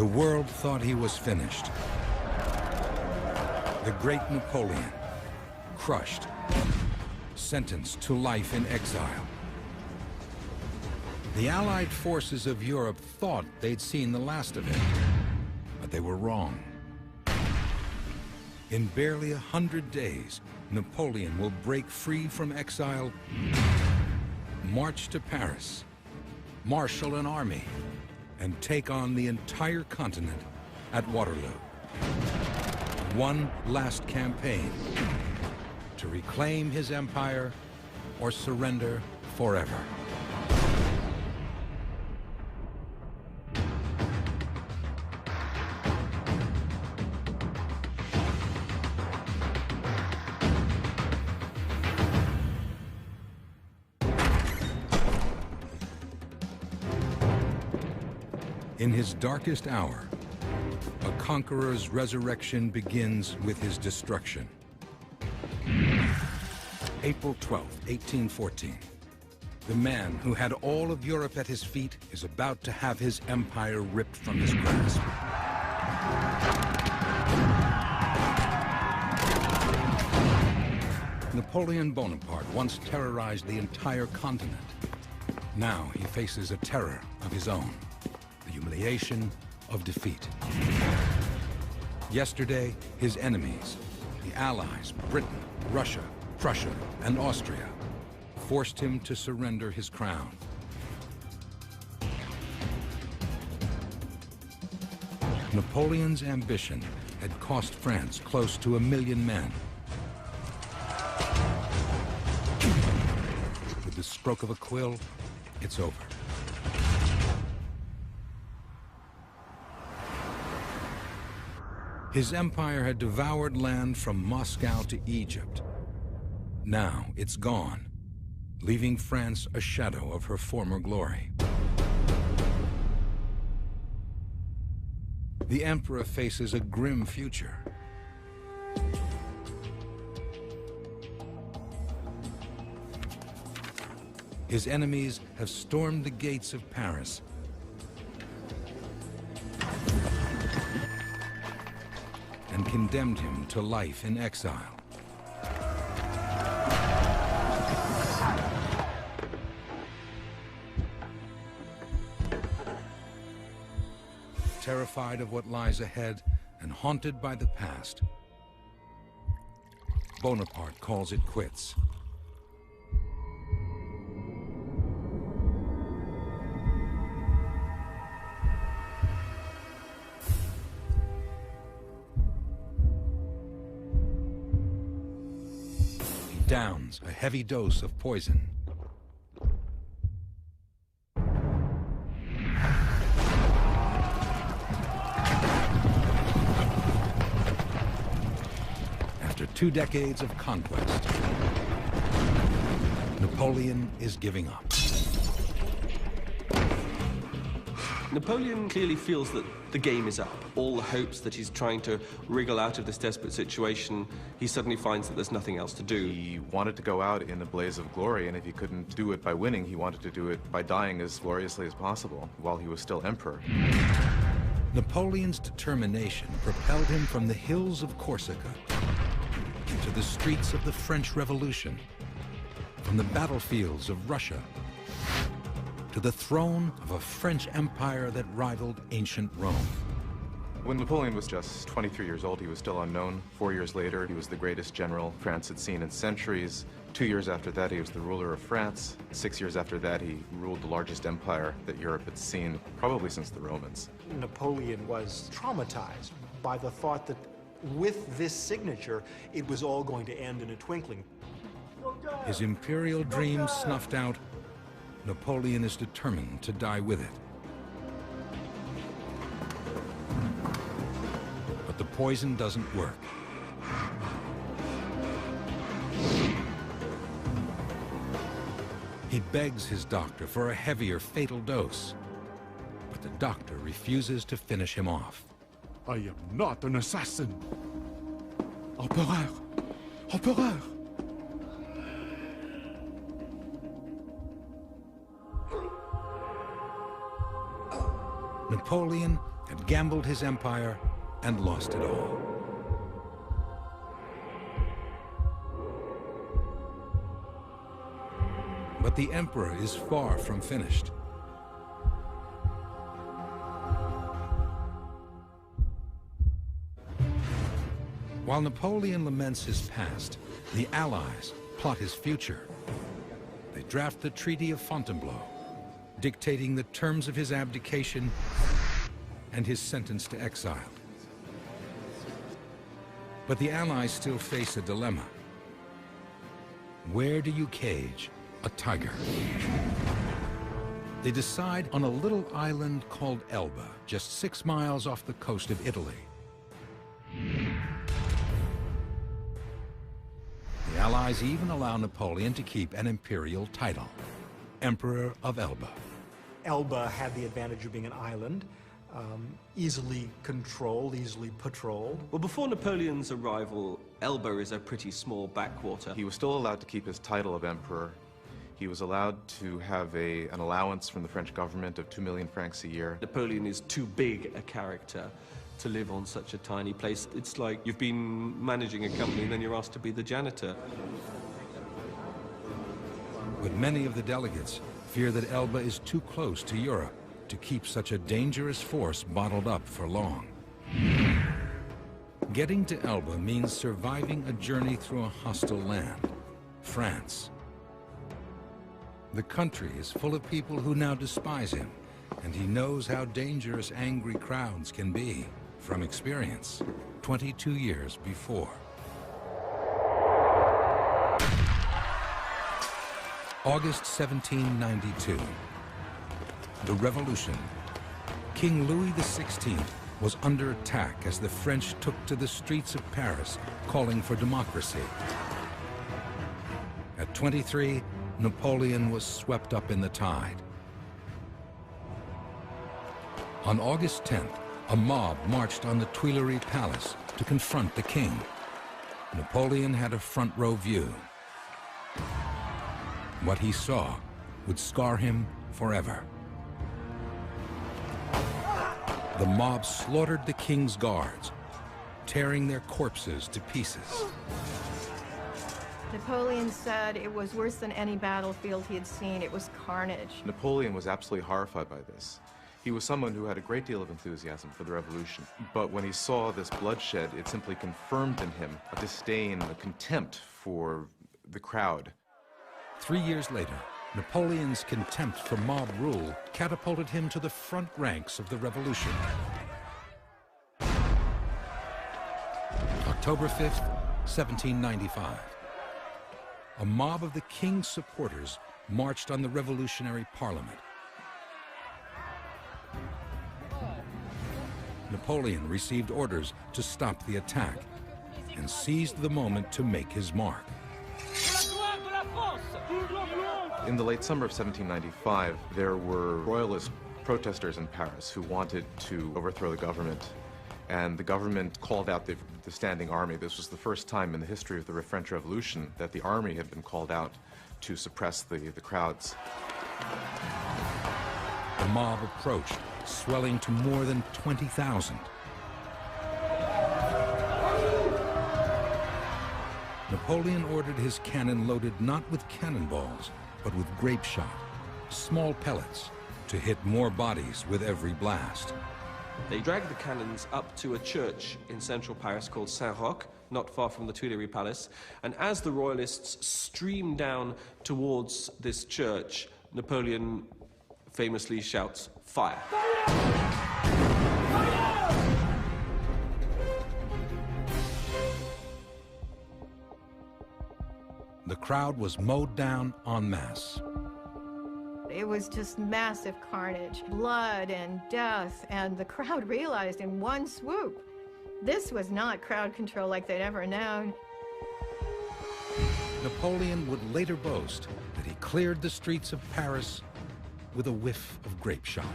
The world thought he was finished. The great Napoleon, crushed, sentenced to life in exile. The Allied forces of Europe thought they'd seen the last of him, but they were wrong. In barely 100 days, Napoleon will break free from exile, march to Paris, marshal an army, and take on the entire continent at Waterloo. One last campaign to reclaim his empire or surrender forever. In his darkest hour, a conqueror's resurrection begins with his destruction. April 12, 1814. The man who had all of Europe at his feet is about to have his empire ripped from his grasp. Napoleon Bonaparte once terrorized the entire continent. Now he faces a terror of his own. The humiliation of defeat. Yesterday, his enemies, the Allies, Britain, Russia, Prussia, and Austria, forced him to surrender his crown. Napoleon's ambition had cost France close to 1 million men. With the stroke of a quill, it's over. His empire had devoured land from Moscow to Egypt. Now it's gone, leaving France a shadow of her former glory. The emperor faces a grim future. His enemies have stormed the gates of Paris. And condemned him to life in exile. Terrified of what lies ahead and haunted by the past, Bonaparte calls it quits. Downs a heavy dose of poison. After 2 decades of conquest, Napoleon is giving up. Napoleon clearly feels that the game is up. All the hopes that he's trying to wriggle out of this desperate situation, he suddenly finds that there's nothing else to do. He wanted to go out in a blaze of glory, and if he couldn't do it by winning, he wanted to do it by dying as gloriously as possible while he was still emperor. Napoleon's determination propelled him from the hills of Corsica to the streets of the French Revolution, from the battlefields of Russia to the throne of a French empire that rivaled ancient Rome. When Napoleon was just 23 years old, he was still unknown. 4 years later, he was the greatest general France had seen in centuries. 2 years after that, he was the ruler of France. 6 years after that, he ruled the largest empire that Europe had seen, probably since the Romans. Napoleon was traumatized by the thought that with this signature, it was all going to end in a twinkling. His imperial dreams snuffed out, Napoleon is determined to die with it. But the poison doesn't work. He begs his doctor for a heavier, fatal dose, but the doctor refuses to finish him off. I am not an assassin. Empereur! Empereur! Napoleon had gambled his empire and lost it all. But the emperor is far from finished. While Napoleon laments his past, the Allies plot his future. They draft the Treaty of Fontainebleau, dictating the terms of his abdication and his sentence to exile. But the Allies still face a dilemma. Where do you cage a tiger? They decide on a little island called Elba, just 6 miles off the coast of Italy. The Allies even allow Napoleon to keep an imperial title, Emperor of Elba. Elba had the advantage of being an island, easily controlled, easily patrolled. Well, before Napoleon's arrival, Elba is a pretty small backwater. He was still allowed to keep his title of emperor. He was allowed to have an allowance from the French government of 2 million francs a year. Napoleon is too big a character to live on such a tiny place. It's like you've been managing a company and then you're asked to be the janitor. But many of the delegates fear that Elba is too close to Europe to keep such a dangerous force bottled up for long. Getting to Elba means surviving a journey through a hostile land, France. The country is full of people who now despise him, and he knows how dangerous angry crowds can be from experience 22 years before. August 1792. The Revolution. King Louis XVI was under attack as the French took to the streets of Paris, calling for democracy. At 23, Napoleon was swept up in the tide. On August 10th, a mob marched on the Tuileries Palace to confront the king. Napoleon had a front row view. What he saw would scar him forever. The mob slaughtered the king's guards, tearing their corpses to pieces. Napoleon said it was worse than any battlefield he had seen. It was carnage. Napoleon was absolutely horrified by this. He was someone who had a great deal of enthusiasm for the revolution. But when he saw this bloodshed, it simply confirmed in him a disdain, a contempt for the crowd. 3 years later, Napoleon's contempt for mob rule catapulted him to the front ranks of the revolution. October 5th, 1795. A mob of the king's supporters marched on the revolutionary parliament. Napoleon received orders to stop the attack and seized the moment to make his mark. In the late summer of 1795, there were royalist protesters in Paris who wanted to overthrow the government, and the government called out the standing army. This was the first time in the history of the French Revolution that the army had been called out to suppress the crowds. The mob approached, swelling to more than 20,000. Napoleon ordered his cannon loaded not with cannonballs, but with grape shot, small pellets, to hit more bodies with every blast. They dragged the cannons up to a church in central Paris called Saint-Roch, not far from the Tuileries Palace, and as the royalists streamed down towards this church, Napoleon famously shouts, "Fire!" The crowd was mowed down en masse. It was just massive carnage, blood and death, and the crowd realized in one swoop, this was not crowd control like they'd ever known. Napoleon would later boast that he cleared the streets of Paris with a whiff of grape shot.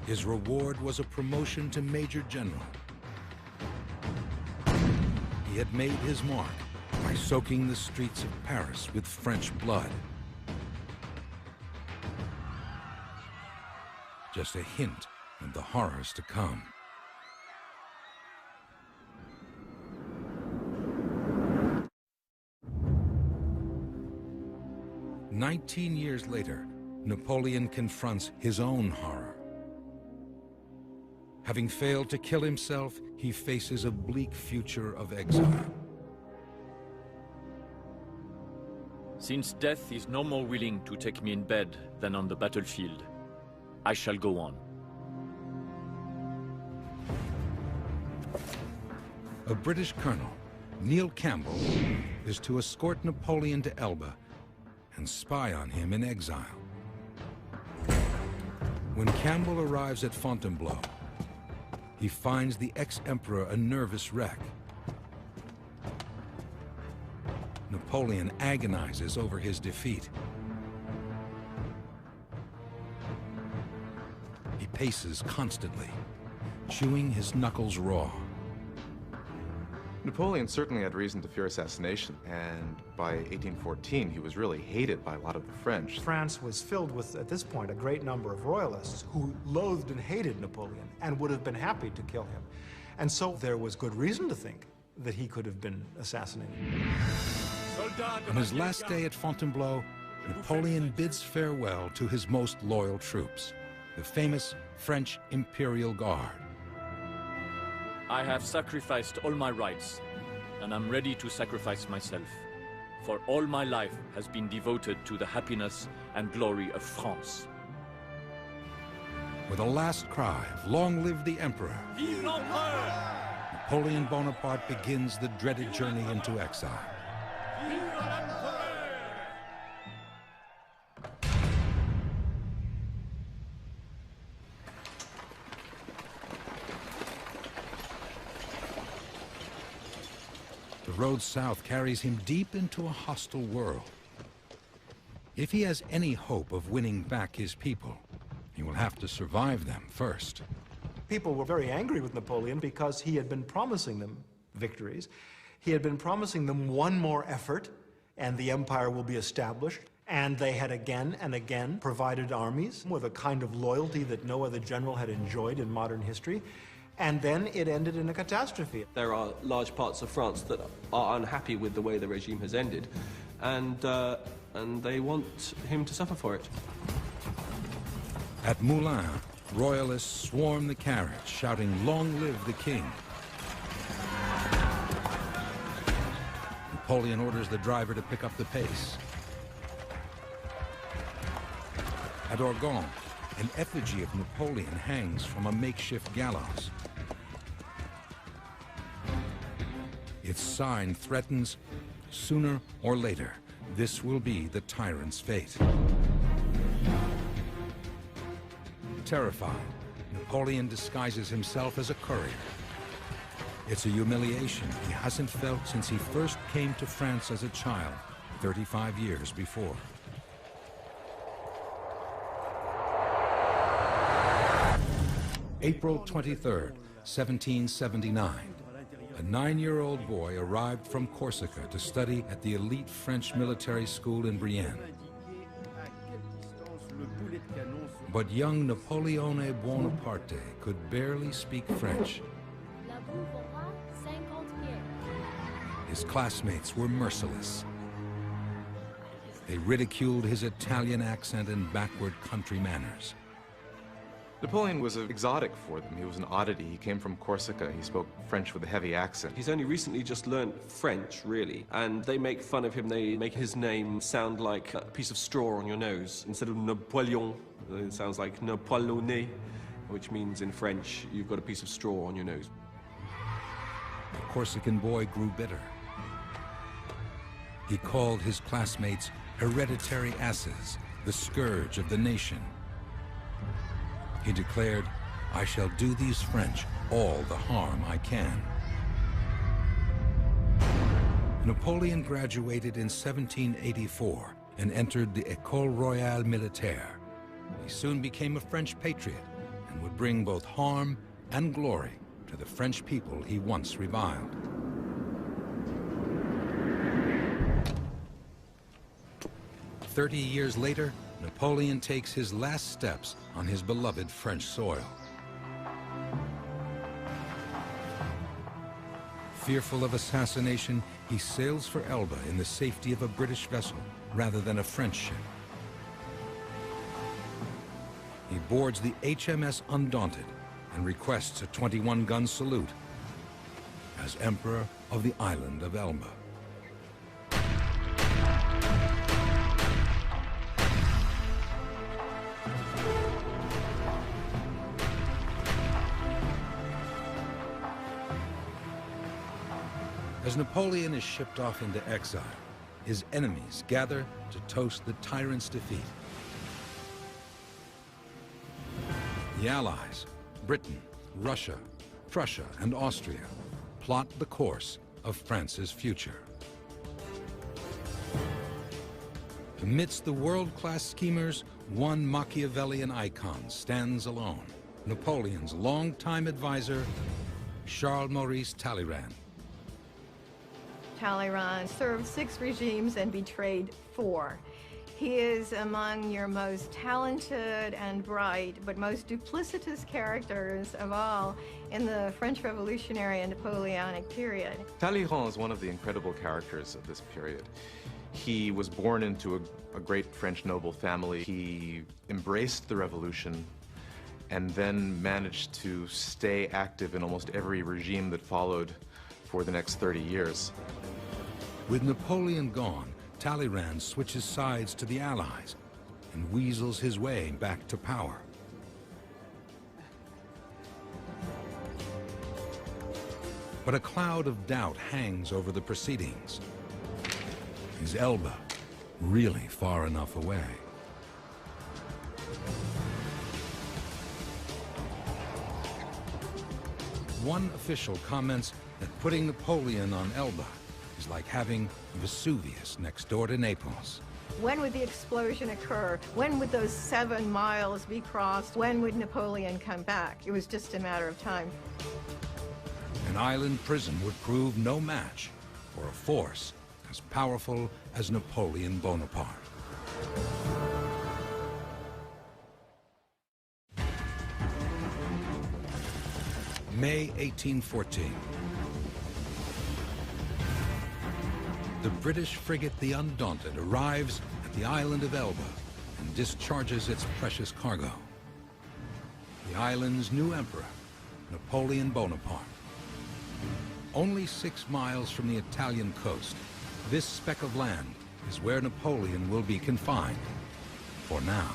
His reward was a promotion to Major General. He had made his mark by soaking the streets of Paris with French blood. just a hint of the horrors to come. 19 years later, Napoleon confronts his own horror. Having failed to kill himself, he faces a bleak future of exile. Since death is no more willing to take me in bed than on the battlefield, I shall go on. A British colonel, Neil Campbell, is to escort Napoleon to Elba and spy on him in exile. When Campbell arrives at Fontainebleau, he finds the ex-emperor a nervous wreck. Napoleon agonizes over his defeat. He paces constantly, chewing his knuckles raw. Napoleon certainly had reason to fear assassination, and by 1814 he was really hated by a lot of the French. France was filled with, at this point, a great number of royalists who loathed and hated Napoleon and would have been happy to kill him. And so there was good reason to think that he could have been assassinated. On his last day at Fontainebleau, Napoleon bids farewell to his most loyal troops, the famous French Imperial Guard. I have sacrificed all my rights, and I'm ready to sacrifice myself, for all my life has been devoted to the happiness and glory of France. With a last cry of "Long live the Emperor," Vive l'Empereur! Napoleon Bonaparte begins the dreaded journey into exile. The road south carries him deep into a hostile world. If he has any hope of winning back his people, he will have to survive them first. People were very angry with Napoleon because he had been promising them victories. He had been promising them one more effort, and the empire will be established. And they had again and again provided armies with a kind of loyalty that no other general had enjoyed in modern history. And then it ended in a catastrophe. There are large parts of France that are unhappy with the way the regime has ended, and they want him to suffer for it. At Moulins, royalists swarm the carriage, shouting, "Long live the king." Napoleon orders the driver to pick up the pace. At Orgon, an effigy of Napoleon hangs from a makeshift gallows. Its sign threatens, sooner or later, this will be the tyrant's fate. Terrified, Napoleon disguises himself as a courier. It's a humiliation he hasn't felt since he first came to France as a child, 35 years before. April 23rd, 1779. A 9-year-old boy arrived from Corsica to study at the elite French military school in Brienne. But young Napoleon Bonaparte could barely speak French. His classmates were merciless. They ridiculed his Italian accent and backward country manners. Napoleon was exotic for them. He was an oddity. He came from Corsica. He spoke French with a heavy accent. He's only recently just learned French, really, and they make fun of him. They make his name sound like a piece of straw on your nose. Instead of Napoleon, it sounds like Napoleone, which means in French, you've got a piece of straw on your nose. The Corsican boy grew bitter. He called his classmates hereditary asses, the scourge of the nation. He declared, "I shall do these French all the harm I can." Napoleon graduated in 1784 and entered the École Royale Militaire. He soon became a French patriot and would bring both harm and glory to the French people he once reviled. "30 years later, Napoleon takes his last steps on his beloved French soil. Fearful of assassination, he sails for Elba in the safety of a British vessel rather than a French ship. He boards the HMS Undaunted and requests a 21-gun salute as Emperor of the island of Elba. As Napoleon is shipped off into exile, his enemies gather to toast the tyrant's defeat. The Allies, Britain, Russia, Prussia, and Austria, plot the course of France's future. Amidst the world-class schemers, one Machiavellian icon stands alone, Napoleon's longtime advisor, Charles Maurice Talleyrand. Talleyrand served 6 regimes and betrayed 4. He is among your most talented and bright, but most duplicitous characters of all in the French Revolutionary and Napoleonic period. Talleyrand is one of the incredible characters of this period. He was born into a great French noble family. He embraced the revolution and then managed to stay active in almost every regime that followed for the next 30 years. With Napoleon gone, Talleyrand switches sides to the Allies and weasels his way back to power. But a cloud of doubt hangs over the proceedings. Is Elba really far enough away? One official comments that putting Napoleon on Elba is like having Vesuvius next door to Naples. When would the explosion occur? When would those 7 miles be crossed? When would Napoleon come back? It was just a matter of time. An island prison would prove no match for a force as powerful as Napoleon Bonaparte. May 1814. The British frigate the Undaunted arrives at the island of Elba and discharges its precious cargo. The island's new emperor, Napoleon Bonaparte. Only 6 miles from the Italian coast, this speck of land is where Napoleon will be confined, for now.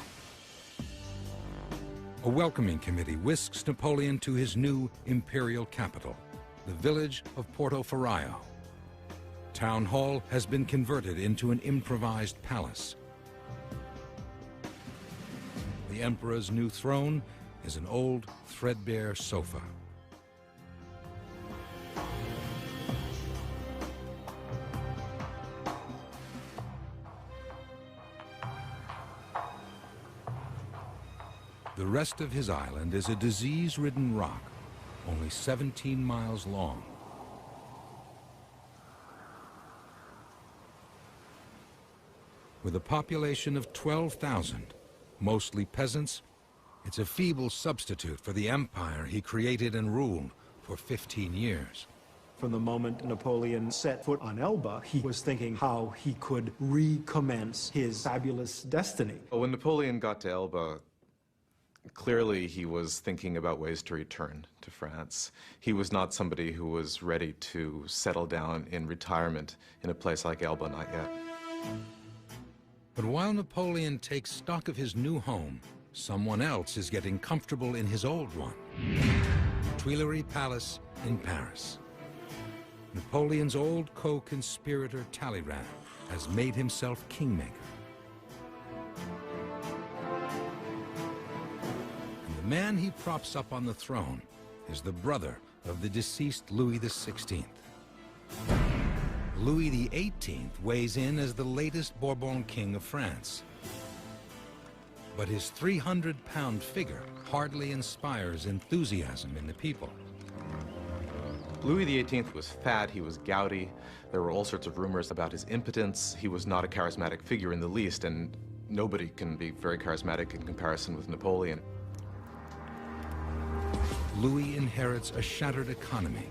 A welcoming committee whisks Napoleon to his new imperial capital, the village of Portoferraio. Town Hall has been converted into an improvised palace. The emperor's new throne is an old, threadbare sofa. The rest of his island is a disease-ridden rock, only 17 miles long. With a population of 12,000, mostly peasants, it's a feeble substitute for the empire he created and ruled for 15 years. From the moment Napoleon set foot on Elba, he was thinking how he could recommence his fabulous destiny. When Napoleon got to Elba, clearly he was thinking about ways to return to France. He was not somebody who was ready to settle down in retirement in a place like Elba, not yet. But while Napoleon takes stock of his new home, someone else is getting comfortable in his old one. Tuileries Palace in Paris. Napoleon's old co-conspirator Talleyrand has made himself kingmaker. And the man he props up on the throne is the brother of the deceased Louis XVI. Louis XVIII weighs in as the latest Bourbon king of France. But his 300-pound figure hardly inspires enthusiasm in the people. Louis XVIII was fat, he was gouty, there were all sorts of rumors about his impotence, he was not a charismatic figure in the least, and Nobody can be very charismatic in comparison with Napoleon. Louis inherits a shattered economy,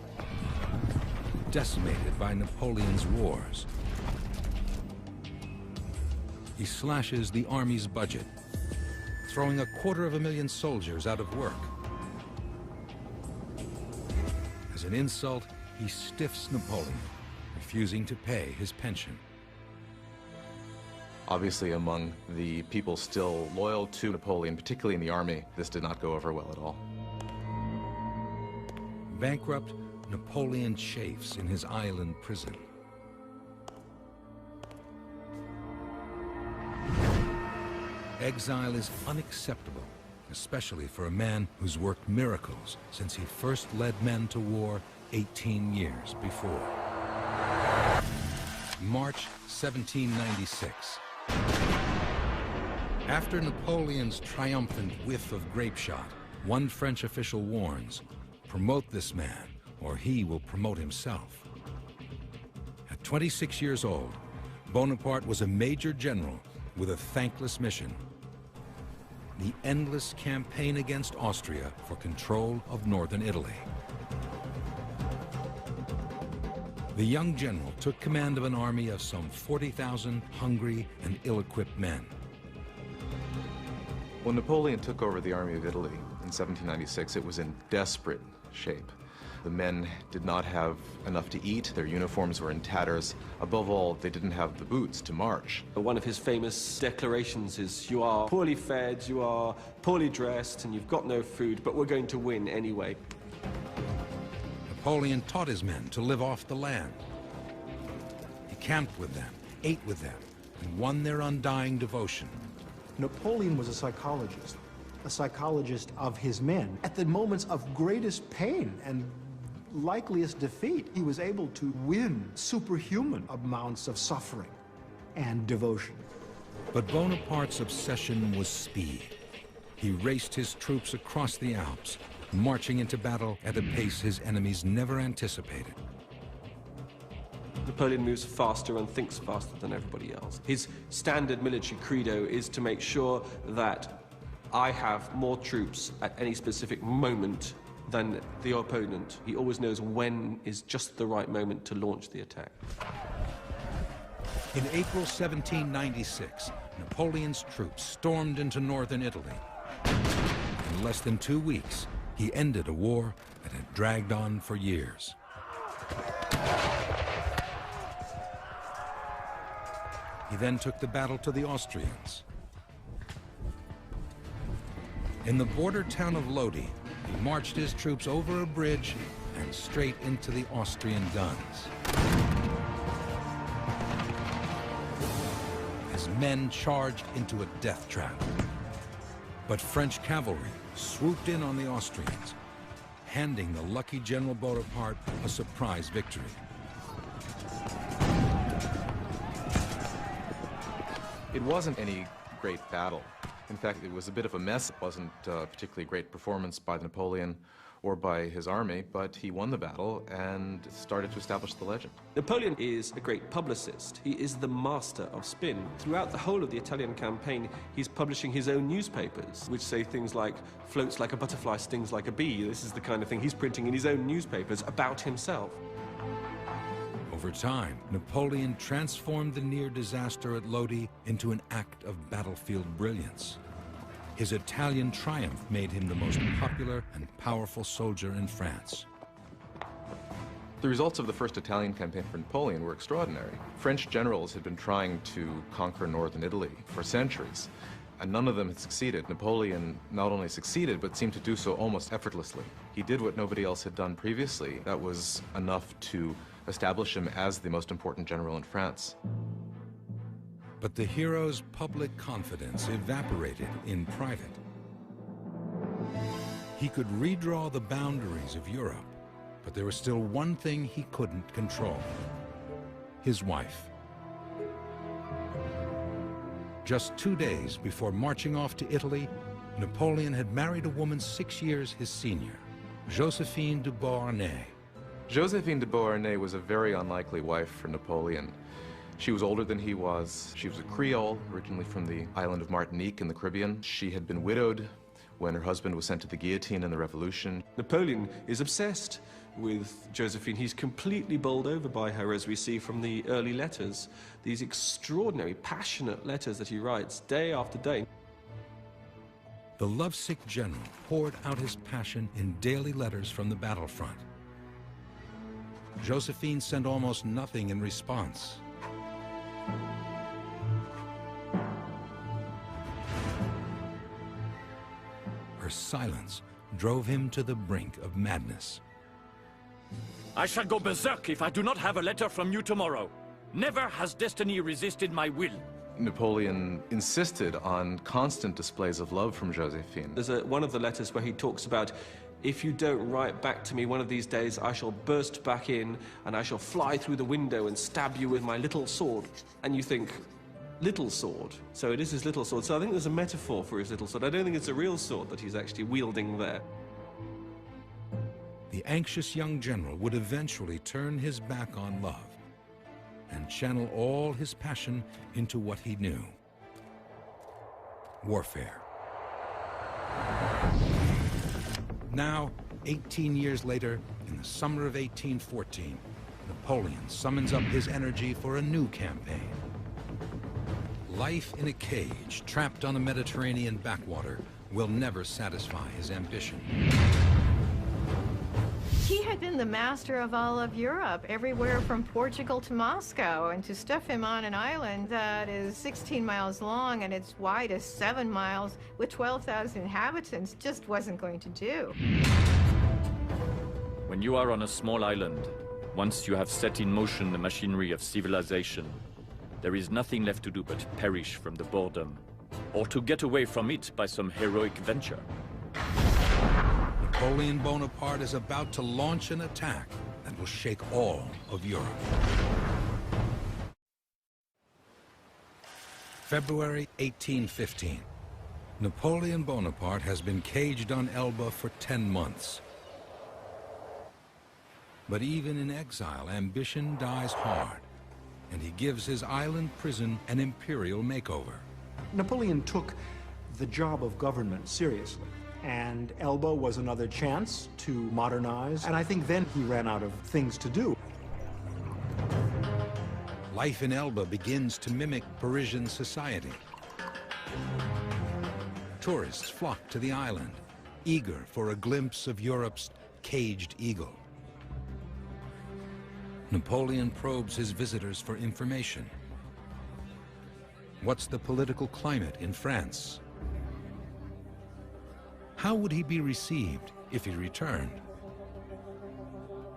decimated by Napoleon's wars. He slashes the army's budget, throwing 250,000 soldiers out of work. As an insult, he stiffs Napoleon, refusing to pay his pension. Obviously, among the people still loyal to Napoleon, particularly in the army, this did not go over well at all. Bankrupt, Napoleon chafes in his island prison. Exile is unacceptable, especially for a man who's worked miracles since he first led men to war 18 years before. March 1796. After Napoleon's triumphant whiff of grape shot, one French official warns, promote this man, or he will promote himself. At 26 years old, Bonaparte was a major general with a thankless mission: the endless campaign against Austria for control of northern Italy. The young general took command of an army of some 40,000 hungry and ill-equipped men. When Napoleon took over the army of Italy in 1796, it was in desperate shape. The men did not have enough to eat, their uniforms were in tatters. Above all, they didn't have the boots to march. One of his famous declarations is, you are poorly fed, you are poorly dressed, and you've got no food, but we're going to win anyway. Napoleon taught his men to live off the land. He camped with them, ate with them, and won their undying devotion. Napoleon was a psychologist of his men. At the moments of greatest pain and likeliest defeat, he was able to win superhuman amounts of suffering and devotion. But Bonaparte's obsession was speed. He raced his troops across the Alps, marching into battle at a pace his enemies never anticipated. Napoleon moves faster and thinks faster than everybody else. His standard military credo is to make sure that I have more troops at any specific moment than the opponent. He always knows when is just the right moment to launch the attack. In April 1796, Napoleon's troops stormed into northern Italy. In less than 2 weeks, he ended a war that had dragged on for years. He then took the battle to the Austrians. In the border town of Lodi, he marched his troops over a bridge and straight into the Austrian guns. His men charged into a death trap. But French cavalry swooped in on the Austrians, handing the lucky General Bonaparte a surprise victory. It wasn't any great battle. In fact, it was a bit of a mess. It wasn't a particularly great performance by Napoleon or by his army, but he won the battle and started to establish the legend. Napoleon is a great publicist. He is the master of spin. Throughout the whole of the Italian campaign, he's publishing his own newspapers, which say things like, floats like a butterfly, stings like a bee. This is the kind of thing he's printing in his own newspapers about himself. Over time, Napoleon transformed the near disaster at Lodi into an act of battlefield brilliance. His Italian triumph made him the most popular and powerful soldier in France. The results of the first Italian campaign for Napoleon were extraordinary. French generals had been trying to conquer northern Italy for centuries, and none of them had succeeded. Napoleon not only succeeded, but seemed to do so almost effortlessly. He did what nobody else had done previously. That was enough to establish him as the most important general in France. But the hero's public confidence evaporated in private. He could redraw the boundaries of Europe, but there was still one thing he couldn't control: his wife. Just 2 days before marching off to Italy, Napoleon had married a woman 6 years his senior, Josephine de Beauharnais. Josephine de Beauharnais was a very unlikely wife for Napoleon. She was older than he was. She was a Creole, originally from the island of Martinique in the Caribbean. She had been widowed when her husband was sent to the guillotine in the Revolution. Napoleon is obsessed with Josephine. He's completely bowled over by her, as we see from the early letters. These extraordinary, passionate letters that he writes day after day. The lovesick general poured out his passion in daily letters from the battlefront. Josephine sent almost nothing in response. Her silence drove him to the brink of madness. I shall go berserk if I do not have a letter from you tomorrow. Never has destiny resisted my will. Napoleon insisted on constant displays of love from Josephine. There's one of the letters where he talks about, if you don't write back to me one of these days, I shall burst back in and I shall fly through the window and stab you with my little sword. And you think, little sword? So it is his little sword. So I think there's a metaphor for his little sword. I don't think it's a real sword that he's actually wielding there. The anxious young general would eventually turn his back on love and channel all his passion into what he knew: warfare. Now, 18 years later, in the summer of 1814, Napoleon summons up his energy for a new campaign. Life in a cage, trapped on a Mediterranean backwater, will never satisfy his ambition. He had been the master of all of Europe, everywhere from Portugal to Moscow, and to stuff him on an island that is 16 miles long and its wide as 7 miles with 12,000 inhabitants just wasn't going to do. When you are on a small island, once you have set in motion the machinery of civilization, there is nothing left to do but perish from the boredom, or to get away from it by some heroic venture. Napoleon Bonaparte is about to launch an attack that will shake all of Europe. February 1815. Napoleon Bonaparte has been caged on Elba for 10 months. But even in exile, ambition dies hard, and he gives his island prison an imperial makeover. Napoleon took the job of government seriously, and Elba was another chance to modernize, and I think then he ran out of things to do. Life in Elba begins to mimic Parisian society. Tourists flock to the island, eager for a glimpse of Europe's caged eagle. Napoleon probes his visitors for information. What's the political climate in France? How would he be received if he returned?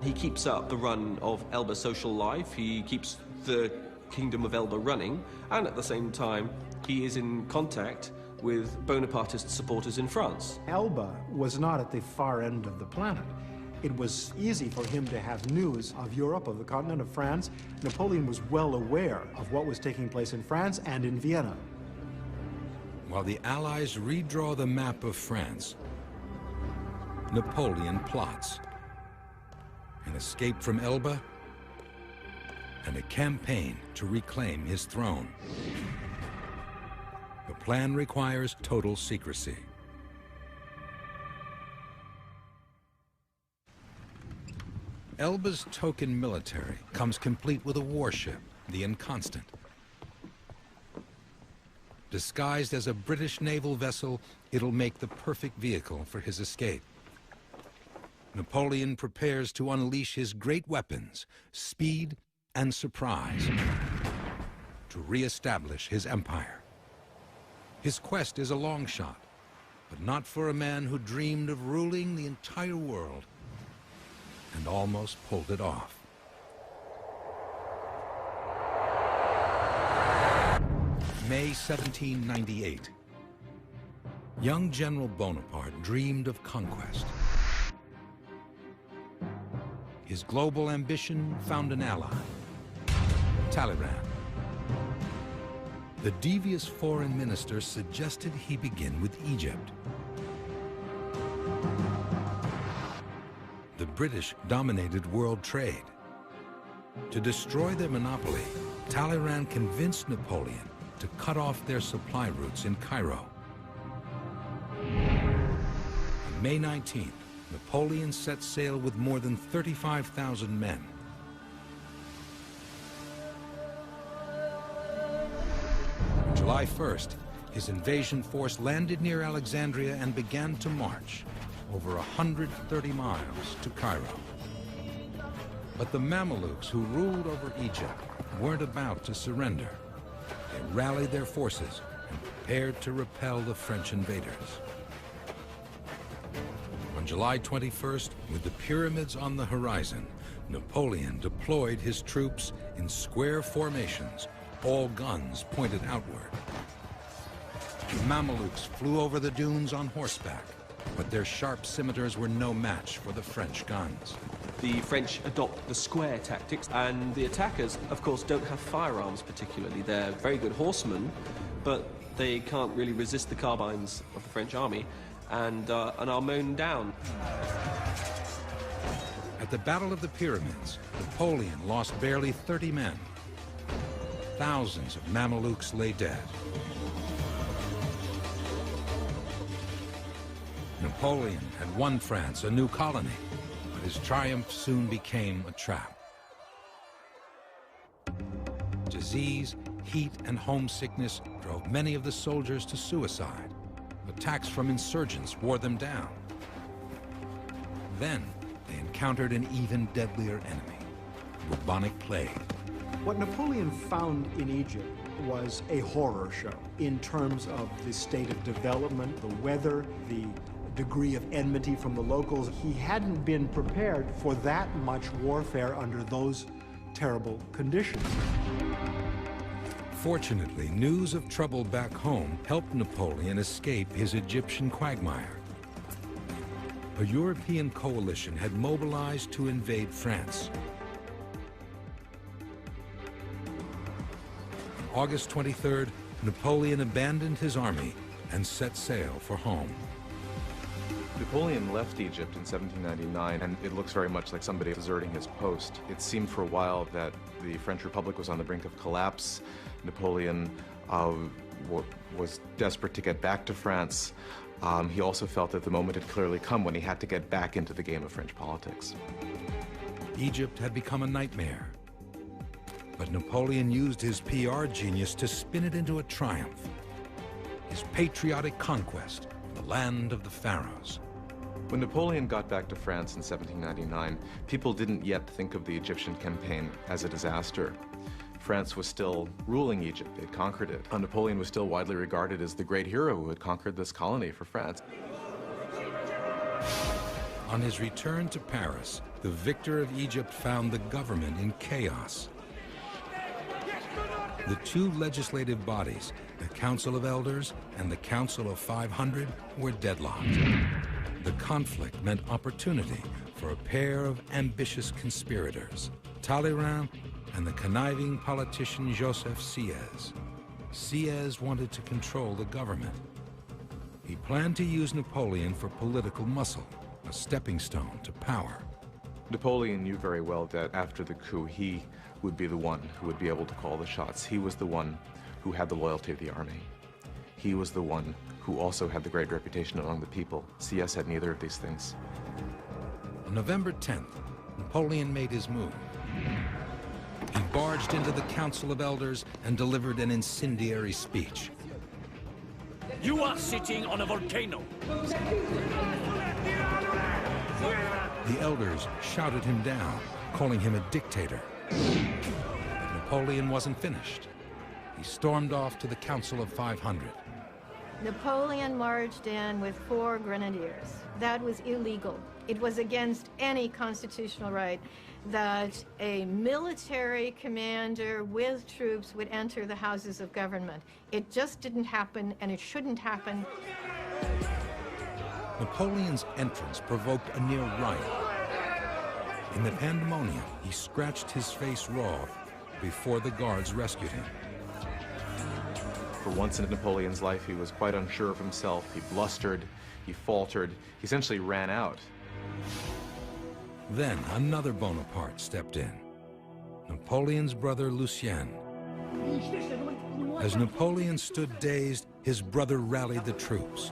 He keeps up the run of Elba social life, he keeps the Kingdom of Elba running, and at the same time, he is in contact with Bonapartist supporters in France. Elba was not at the far end of the planet. It was easy for him to have news of Europe, of the continent of France. Napoleon was well aware of what was taking place in France and in Vienna. While the Allies redraw the map of France, Napoleon plots an escape from Elba and a campaign to reclaim his throne. The plan requires total secrecy. Elba's token military comes complete with a warship, the Inconstant. Disguised as a British naval vessel, it'll make the perfect vehicle for his escape. Napoleon prepares to unleash his great weapons, speed and surprise, to re-establish his empire. His quest is a long shot, but not for a man who dreamed of ruling the entire world and almost pulled it off. May 1798. Young General Bonaparte dreamed of conquest. His global ambition found an ally, Talleyrand. The devious foreign minister suggested he begin with Egypt. The British dominated world trade. To destroy their monopoly, Talleyrand convinced Napoleon to cut off their supply routes in Cairo. On May 19th, Napoleon set sail with more than 35,000 men. On July 1st, his invasion force landed near Alexandria and began to march over 130 miles to Cairo. But the Mamelukes who ruled over Egypt weren't about to surrender. They rallied their forces and prepared to repel the French invaders. On July 21st, with the pyramids on the horizon, Napoleon deployed his troops in square formations, all guns pointed outward. The Mamelukes flew over the dunes on horseback, but their sharp scimitars were no match for the French guns. The French adopt the square tactics, and the attackers, of course, don't have firearms particularly. They're very good horsemen, but they can't really resist the carbines of the French army, and are mown down. At the Battle of the Pyramids, Napoleon lost barely 30 men. Thousands of Mamelukes lay dead. Napoleon had won France a new colony, but his triumph soon became a trap. Disease, heat, and homesickness drove many of the soldiers to suicide. Attacks from insurgents wore them down. Then they encountered an even deadlier enemy, bubonic plague. What Napoleon found in Egypt was a horror show in terms of the state of development, the weather, the degree of enmity from the locals. He hadn't been prepared for that much warfare under those terrible conditions. Fortunately, news of trouble back home helped Napoleon escape his Egyptian quagmire. A European coalition had mobilized to invade France. On August 23rd, Napoleon abandoned his army and set sail for home. Napoleon left Egypt in 1799, and it looks very much like somebody deserting his post. It seemed for a while that the French Republic was on the brink of collapse. Napoleon was desperate to get back to France. He also felt that the moment had clearly come when he had to get back into the game of French politics. Egypt had become a nightmare. But Napoleon used his PR genius to spin it into a triumph. His patriotic conquest of the land of the pharaohs. When Napoleon got back to France in 1799, people didn't yet think of the Egyptian campaign as a disaster. France was still ruling Egypt. They'd conquered it. Napoleon was still widely regarded as the great hero who had conquered this colony for France. On his return to Paris, the victor of Egypt found the government in chaos. The two legislative bodies, the Council of Elders and the Council of 500, were deadlocked. The conflict meant opportunity for a pair of ambitious conspirators, Talleyrand and the conniving politician Joseph Sieyès. Sieyès wanted to control the government. He planned to use Napoleon for political muscle, a stepping stone to power. Napoleon knew very well that after the coup, he would be the one who would be able to call the shots. He was the one who had the loyalty of the army. He was the one who also had the great reputation among the people. Sieyès had neither of these things. On November 10th, Napoleon made his move. He barged into the Council of Elders and delivered an incendiary speech. You are sitting on a volcano. The elders shouted him down, calling him a dictator. But Napoleon wasn't finished. He stormed off to the Council of 500. Napoleon marched in with 4 grenadiers. That was illegal. It was against any constitutional right that a military commander with troops would enter the houses of government. It just didn't happen, and it shouldn't happen. Napoleon's entrance provoked a near riot. In the pandemonium, he scratched his face raw before the guards rescued him. For once in Napoleon's life, he was quite unsure of himself. He blustered, he faltered, he essentially ran out. Then another Bonaparte stepped in, Napoleon's brother Lucien. As Napoleon stood dazed, his brother rallied the troops.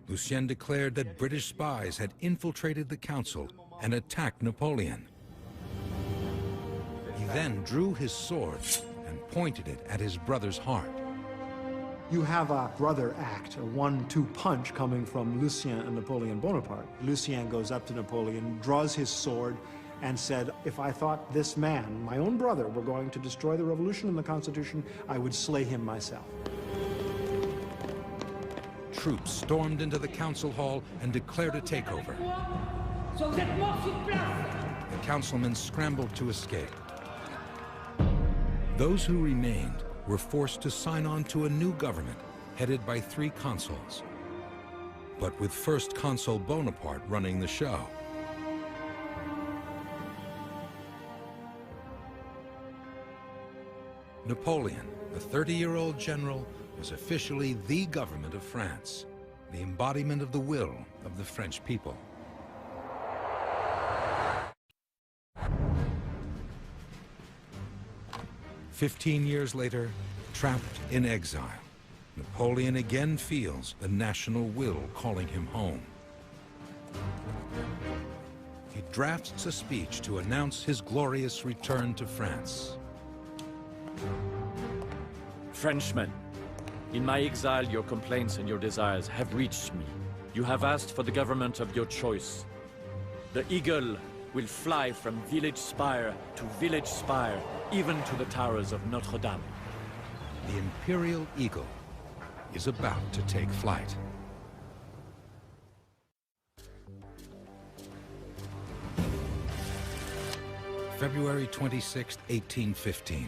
Lucien declared that British spies had infiltrated the council and attacked Napoleon. He then drew his sword and pointed it at his brother's heart. You have a brother act, a 1-2 punch coming from Lucien and Napoleon Bonaparte. Lucien goes up to Napoleon, draws his sword, and said, if I thought this man, my own brother, were going to destroy the revolution and the Constitution, I would slay him myself. Troops stormed into the council hall and declared a takeover. The councilmen scrambled to escape. Those who remained were forced to sign on to a new government headed by 3 consuls, but with First Consul Bonaparte running the show. Napoleon, the 30-year-old general, was officially the government of France, the embodiment of the will of the French people. "15 years later, trapped in exile, Napoleon again feels the national will calling him home. He drafts a speech to announce his glorious return to France. Frenchmen, in my exile, your complaints and your desires have reached me. You have asked for the government of your choice. The eagle will fly from village spire to village spire, even to the towers of Notre Dame. The imperial eagle is about to take flight. February 26, 1815.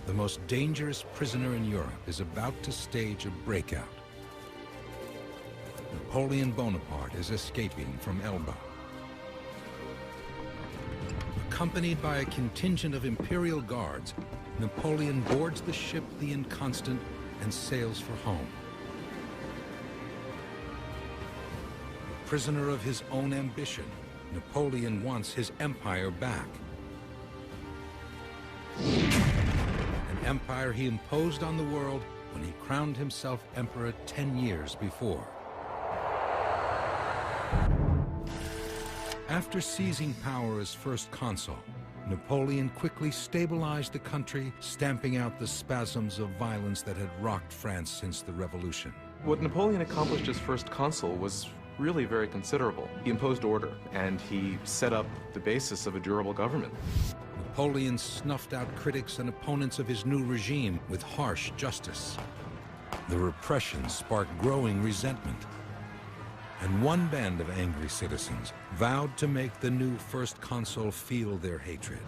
The most dangerous prisoner in Europe is about to stage a breakout. Napoleon Bonaparte is escaping from Elba. Accompanied by a contingent of imperial guards, Napoleon boards the ship the Inconstant and sails for home. A prisoner of his own ambition, Napoleon wants his empire back. An empire he imposed on the world when he crowned himself emperor 10 years before. After seizing power as first consul, Napoleon quickly stabilized the country, stamping out the spasms of violence that had rocked France since the Revolution. What Napoleon accomplished as first consul was really very considerable. He imposed order, and he set up the basis of a durable government. Napoleon snuffed out critics and opponents of his new regime with harsh justice. The repression sparked growing resentment, and one band of angry citizens vowed to make the new first consul feel their hatred.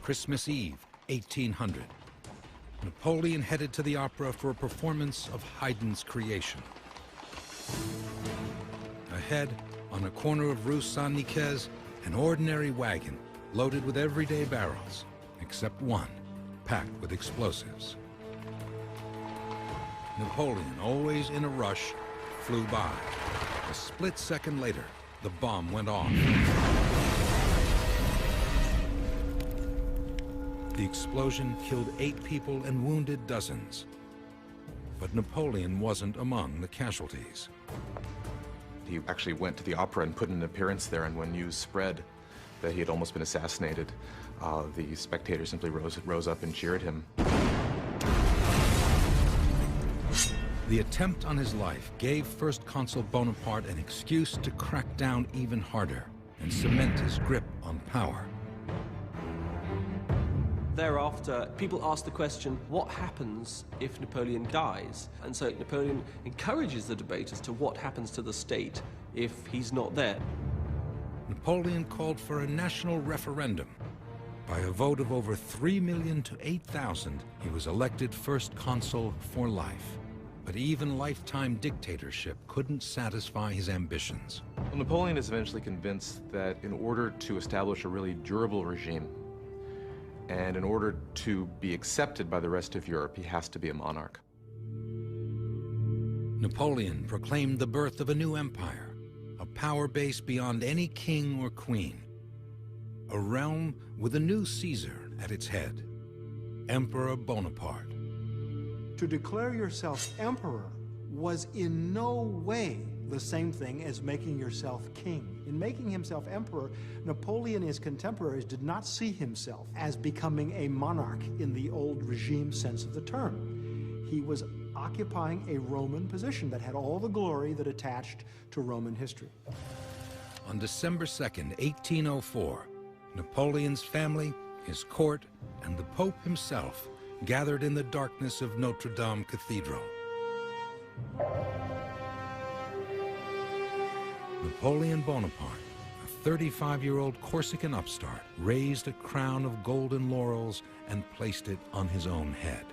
Christmas Eve, 1800. Napoleon headed to the opera for a performance of Haydn's Creation. Ahead, on a corner of Rue Saint-Nicaise, an ordinary wagon loaded with everyday barrels, except one, packed with explosives. Napoleon, always in a rush, flew by. A split second later, the bomb went off. The explosion killed 8 people and wounded dozens. But Napoleon wasn't among the casualties. He actually went to the opera and put in an appearance there, and when news spread that he had almost been assassinated, the spectators simply rose up and cheered him. The attempt on his life gave First Consul Bonaparte an excuse to crack down even harder and cement his grip on power. Thereafter, people ask the question, what happens if Napoleon dies? And so Napoleon encourages the debate as to what happens to the state if he's not there. Napoleon called for a national referendum. By a vote of over 3 million to 8,000, he was elected first consul for life. But even lifetime dictatorship couldn't satisfy his ambitions. Well, Napoleon is eventually convinced that in order to establish a really durable regime, and in order to be accepted by the rest of Europe, he has to be a monarch. Napoleon proclaimed the birth of a new empire, a power base beyond any king or queen, a realm with a new Caesar at its head, Emperor Bonaparte. To declare yourself emperor was in no way the same thing as making yourself king. In making himself emperor, Napoleon and his contemporaries did not see himself as becoming a monarch in the old regime sense of the term. He was occupying a Roman position that had all the glory that attached to Roman history. On December 2nd, 1804, Napoleon's family, his court, and the Pope himself gathered in the darkness of Notre Dame Cathedral. Napoleon Bonaparte, a 35-year-old Corsican upstart, raised a crown of golden laurels and placed it on his own head.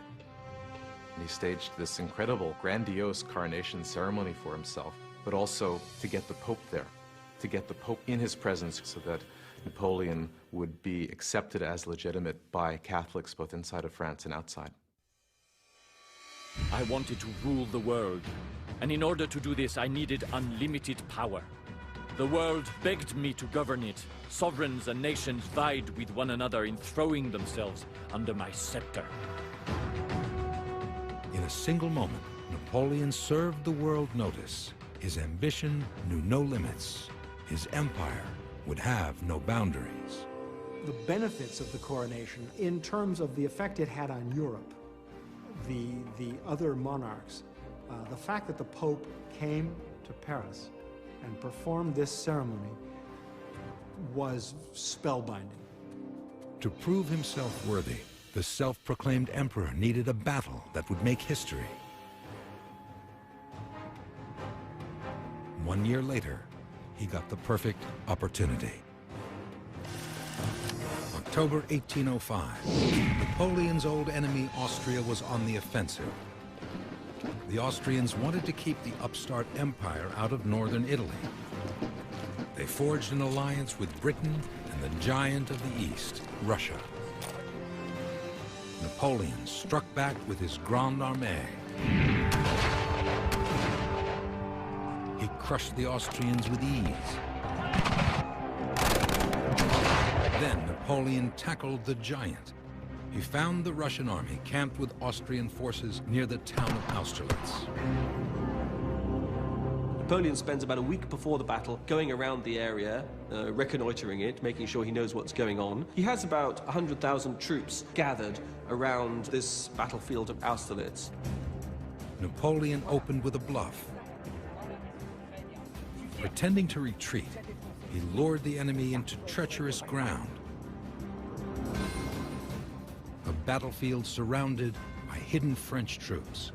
He staged this incredible, grandiose coronation ceremony for himself, but also to get the Pope there, to get the Pope in his presence so that Napoleon would be accepted as legitimate by Catholics both inside of France and outside. I wanted to rule the world, and in order to do this, I needed unlimited power. The world begged me to govern it. Sovereigns and nations vied with one another in throwing themselves under my scepter. In a single moment, Napoleon served the world notice. His ambition knew no limits. His empire would have no boundaries. The benefits of the coronation, in terms of the effect it had on Europe, the other monarchs, the fact that the Pope came to Paris and performed this ceremony was spellbinding. To prove himself worthy, the self-proclaimed emperor needed a battle that would make history. 1 year later, he got the perfect opportunity. October 1805, Napoleon's old enemy Austria was on the offensive. The Austrians wanted to keep the upstart empire out of northern Italy. They forged an alliance with Britain and the giant of the East, Russia. Napoleon struck back with his Grande Armée. He crushed the Austrians with ease. Then Napoleon tackled the giant. He found the Russian army camped with Austrian forces near the town of Austerlitz. Napoleon spends about a week before the battle going around the area, reconnoitering it, making sure he knows what's going on. He has about 100,000 troops gathered around this battlefield of Austerlitz. Napoleon opened with a bluff. Pretending to retreat, he lured the enemy into treacherous ground. A battlefield surrounded by hidden French troops.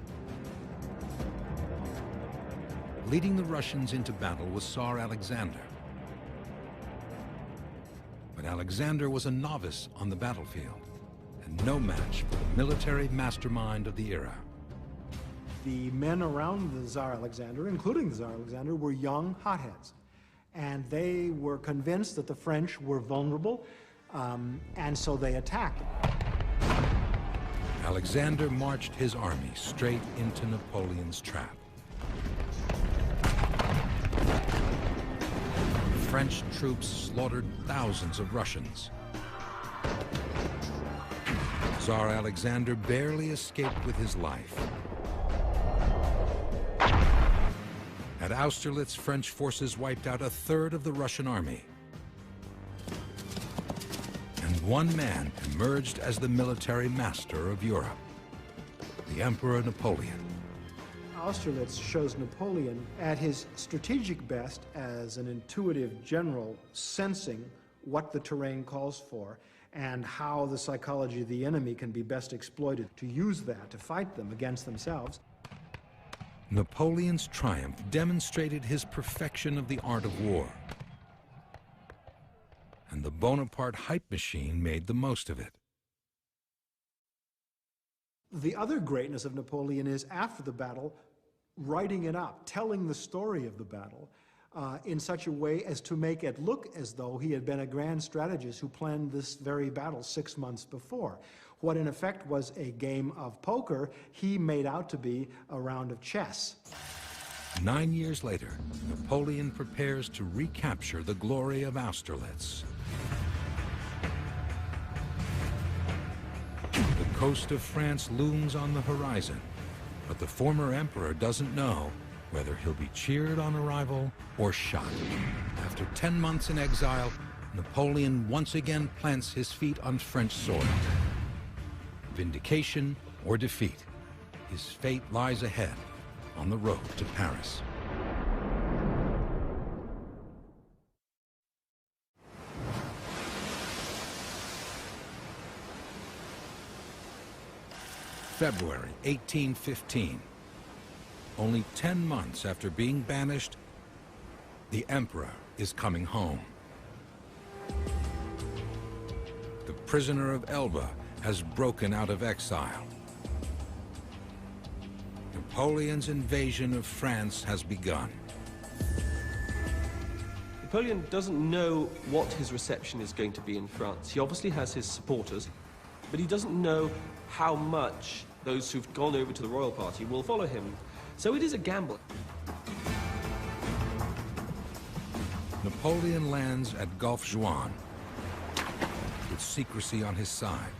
Leading the Russians into battle was Tsar Alexander. But Alexander was a novice on the battlefield and no match for the military mastermind of the era. The men around the Tsar Alexander, including the Tsar Alexander, were young hotheads. And they were convinced that the French were vulnerable, and so they attacked. Alexander marched his army straight into Napoleon's trap. French troops slaughtered thousands of Russians. Tsar Alexander barely escaped with his life. At Austerlitz, French forces wiped out a third of the Russian army. And one man emerged as the military master of Europe, the Emperor Napoleon. Austerlitz shows Napoleon at his strategic best as an intuitive general, sensing what the terrain calls for and how the psychology of the enemy can be best exploited to use that to fight them against themselves. Napoleon's triumph demonstrated his perfection of the art of war. And the Bonaparte hype machine made the most of it. The other greatness of Napoleon is, after the battle, writing it up, telling the story of the battle in such a way as to make it look as though he had been a grand strategist who planned this very battle 6 months before. What in effect was a game of poker, he made out to be a round of chess. 9 years later, Napoleon prepares to recapture the glory of Austerlitz. The coast of France looms on the horizon, but the former emperor doesn't know whether he'll be cheered on arrival or shot. After 10 months in exile, Napoleon once again plants his feet on French soil. Vindication or defeat, his fate lies ahead on the road to Paris. February 1815. Only 10 months after being banished, the emperor is coming home. The prisoner of Elba has broken out of exile. Napoleon's invasion of France has begun. Napoleon doesn't know what his reception is going to be in France. He obviously has his supporters, but he doesn't know how much those who've gone over to the royal party will follow him. So it is a gamble. Napoleon lands at Gulf Juan with secrecy on his side.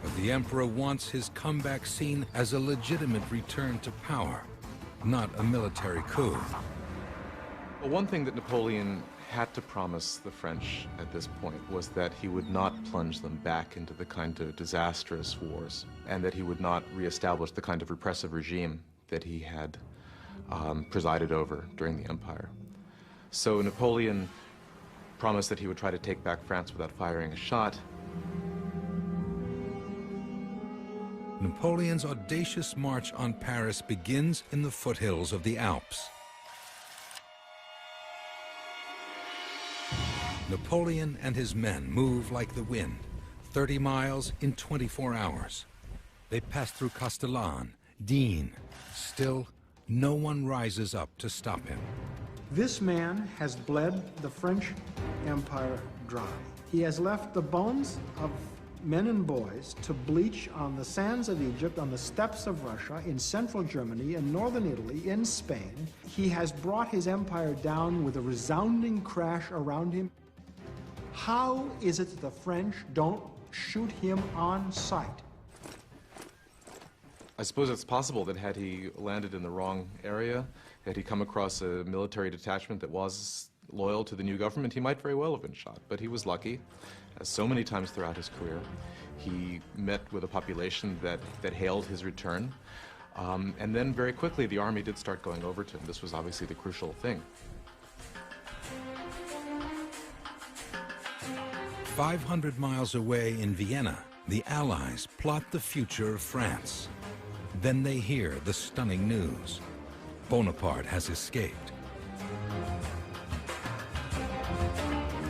But the emperor wants his comeback seen as a legitimate return to power, not a military coup. Well, one thing that Napoleon had to promise the French at this point was that he would not plunge them back into the kind of disastrous wars, and that he would not reestablish the kind of repressive regime that he had presided over during the empire. So Napoleon promised that he would try to take back France without firing a shot. Napoleon's audacious march on Paris begins in the foothills of the Alps. Napoleon and his men move like the wind, 30 miles in 24 hours. They pass through Castellane, Digne. Still, no one rises up to stop him. This man has bled the French Empire dry. He has left the bones of men and boys to bleach on the sands of Egypt, on the steppes of Russia, in central Germany, in northern Italy, in Spain. He has brought his empire down with a resounding crash around him. How is it that the French don't shoot him on sight? I suppose it's possible that had he landed in the wrong area, had he come across a military detachment that was loyal to the new government, he might very well have been shot. But he was lucky, as so many times throughout his career. He met with a population that hailed his return. And then very quickly, the army did start going over to him. This was obviously the crucial thing. 500 miles away in Vienna, the Allies plot the future of France. Then they hear the stunning news. Bonaparte has escaped.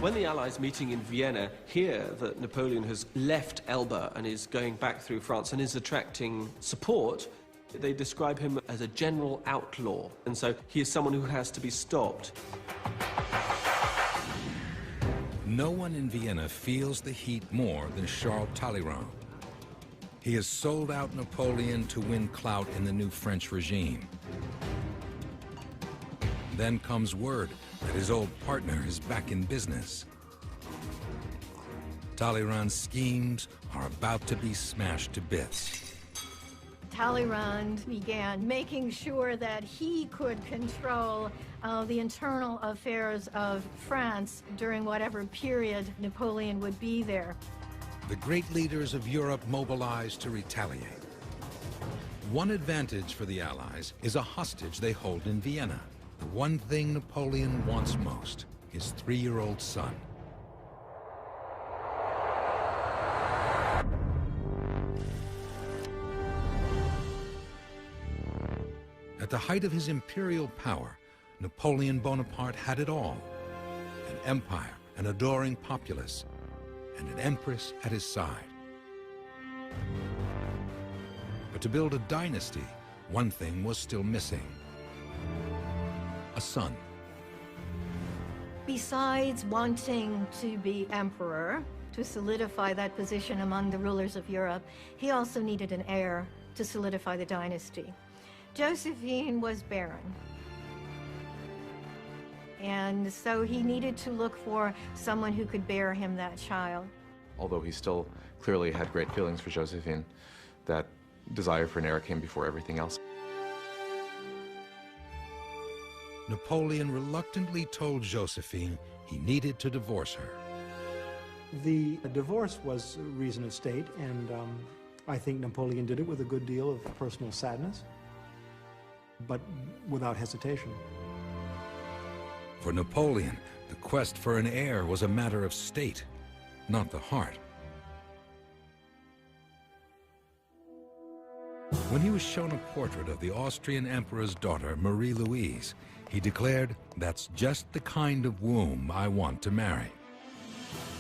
When the Allies meeting in Vienna hear that Napoleon has left Elba and is going back through France and is attracting support, they describe him as a general outlaw. And so he is someone who has to be stopped. No one in Vienna feels the heat more than Charles Talleyrand. He has sold out Napoleon to win clout in the new French regime. Then comes word that his old partner is back in business. Talleyrand's schemes are about to be smashed to bits. Talleyrand began making sure that he could control the internal affairs of France during whatever period Napoleon would be there. The great leaders of Europe mobilize to retaliate. One advantage for the Allies is a hostage they hold in Vienna. The one thing Napoleon wants most, his 3-year-old son. At the height of his imperial power, Napoleon Bonaparte had it all: an empire, an adoring populace, and an empress at his side. But to build a dynasty, one thing was still missing: a son. Besides wanting to be emperor, to solidify that position among the rulers of Europe, he also needed an heir. to solidify the dynasty. Josephine was barren, and so he needed to look for someone who could bear him that child. Although he still clearly had great feelings for Josephine, that desire for an heir came before everything else. Napoleon reluctantly told Josephine he needed to divorce her. The divorce was a reason of state, and I think Napoleon did it with a good deal of personal sadness, but without hesitation. For Napoleon, the quest for an heir was a matter of state, not the heart. When he was shown a portrait of the Austrian emperor's daughter, Marie-Louise, he declared, "That's just the kind of womb I want to marry."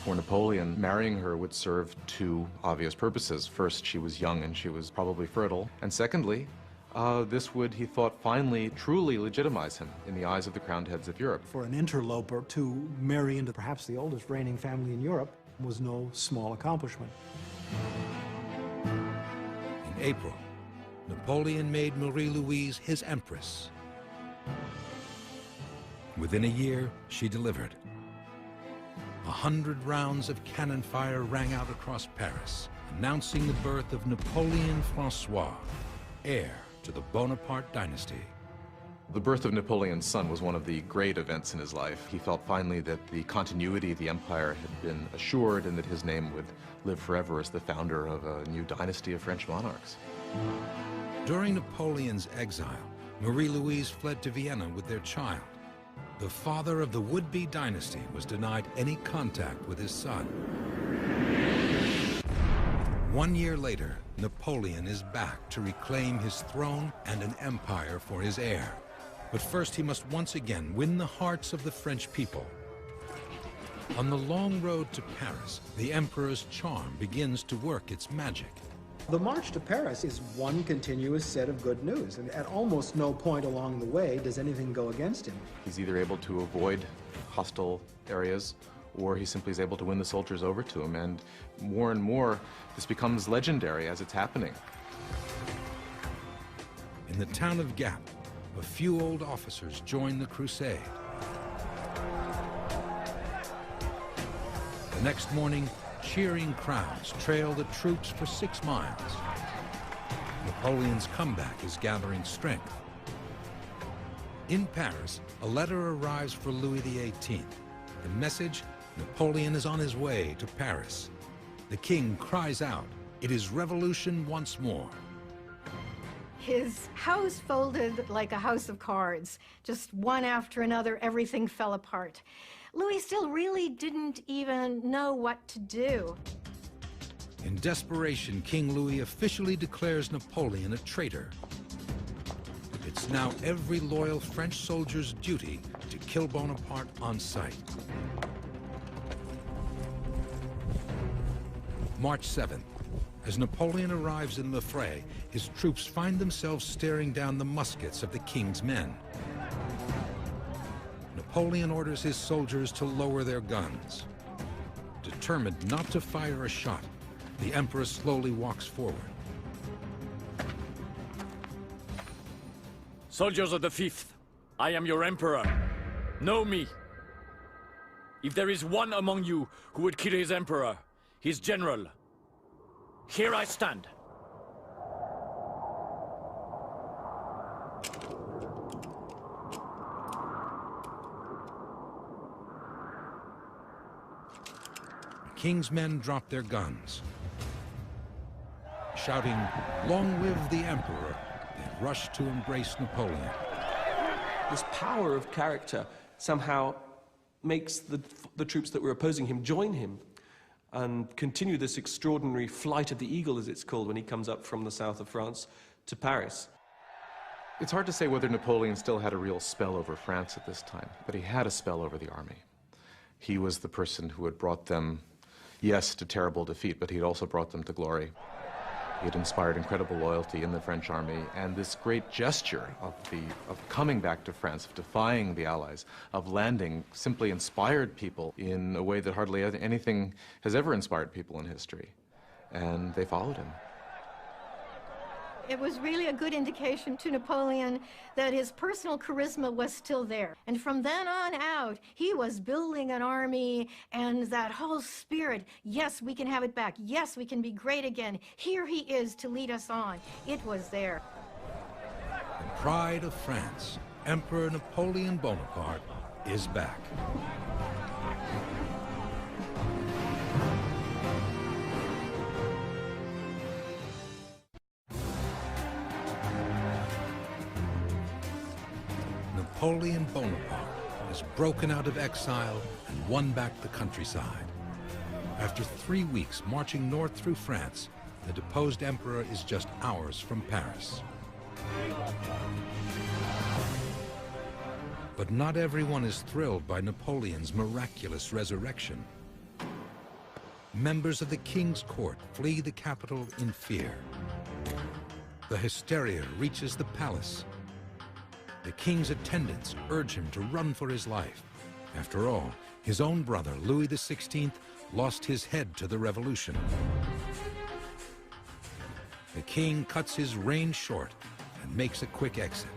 For Napoleon, marrying her would serve two obvious purposes. First, she was young and she was probably fertile. And secondly, this would, he thought, finally truly legitimize him in the eyes of the crowned heads of Europe. For an interloper to marry into perhaps the oldest reigning family in Europe was no small accomplishment. In April, Napoleon made Marie-Louise his empress. Within a year, she delivered. 100 rounds of cannon fire rang out across Paris, announcing the birth of Napoleon François, heir to the Bonaparte dynasty. The birth of Napoleon's son was one of the great events in his life. He felt finally that the continuity of the empire had been assured and that his name would live forever as the founder of a new dynasty of French monarchs. During Napoleon's exile, Marie-Louise fled to Vienna with their child. The father of the would-be dynasty was denied any contact with his son. 1 year later, Napoleon is back to reclaim his throne and an empire for his heir. But first he must once again win the hearts of the French people. On the long road to Paris, the emperor's charm begins to work its magic. The march to Paris is one continuous set of good news, and at almost no point along the way does anything go against him. He's either able to avoid hostile areas, or he simply is able to win the soldiers over to him, and more, this becomes legendary as it's happening. In the town of Gap, a few old officers join the crusade. The next morning, cheering crowds trail the troops for 6 miles. Napoleon's comeback is gathering strength. In Paris, a letter arrives for Louis XVIII. The message: Napoleon is on his way to Paris. The king cries out, "It is revolution once more." His house folded like a house of cards. Just one after another, everything fell apart. Louis still really didn't even know what to do. In desperation, King Louis officially declares Napoleon a traitor. It's now every loyal French soldier's duty to kill Bonaparte on sight. March 7th. As Napoleon arrives in Le Fray, his troops find themselves staring down the muskets of the king's men. Napoleon orders his soldiers to lower their guns. Determined not to fire a shot, the emperor slowly walks forward. Soldiers of the 5th, I am your emperor. Know me. If there is one among you who would kill his emperor, his general, here I stand. The king's men drop their guns. Shouting, "Long live the emperor," they rush to embrace Napoleon. This power of character somehow makes the troops that were opposing him join him and continue this extraordinary flight of the eagle, as it's called, when he comes up from the south of France to Paris. It's hard to say whether Napoleon still had a real spell over France at this time, but he had a spell over the army. He was the person who had brought them, yes, to terrible defeat, but he had also brought them to glory. He had inspired incredible loyalty in the French army, and this great gesture of coming back to France, of defying the Allies, of landing, simply inspired people in a way that hardly anything has ever inspired people in history. And they followed him. It was really a good indication to Napoleon that his personal charisma was still there. And from then on out, he was building an army, and that whole spirit, yes, we can have it back. Yes, we can be great again. Here he is to lead us on. It was there. The pride of France, Emperor Napoleon Bonaparte, is back. Napoleon Bonaparte has broken out of exile and won back the countryside. After 3 weeks marching north through France, the deposed emperor is just hours from Paris. But not everyone is thrilled by Napoleon's miraculous resurrection. Members of the king's court flee the capital in fear. The hysteria reaches the palace. The king's attendants urge him to run for his life. After all, his own brother, Louis XVI, lost his head to the revolution. The king cuts his reign short and makes a quick exit.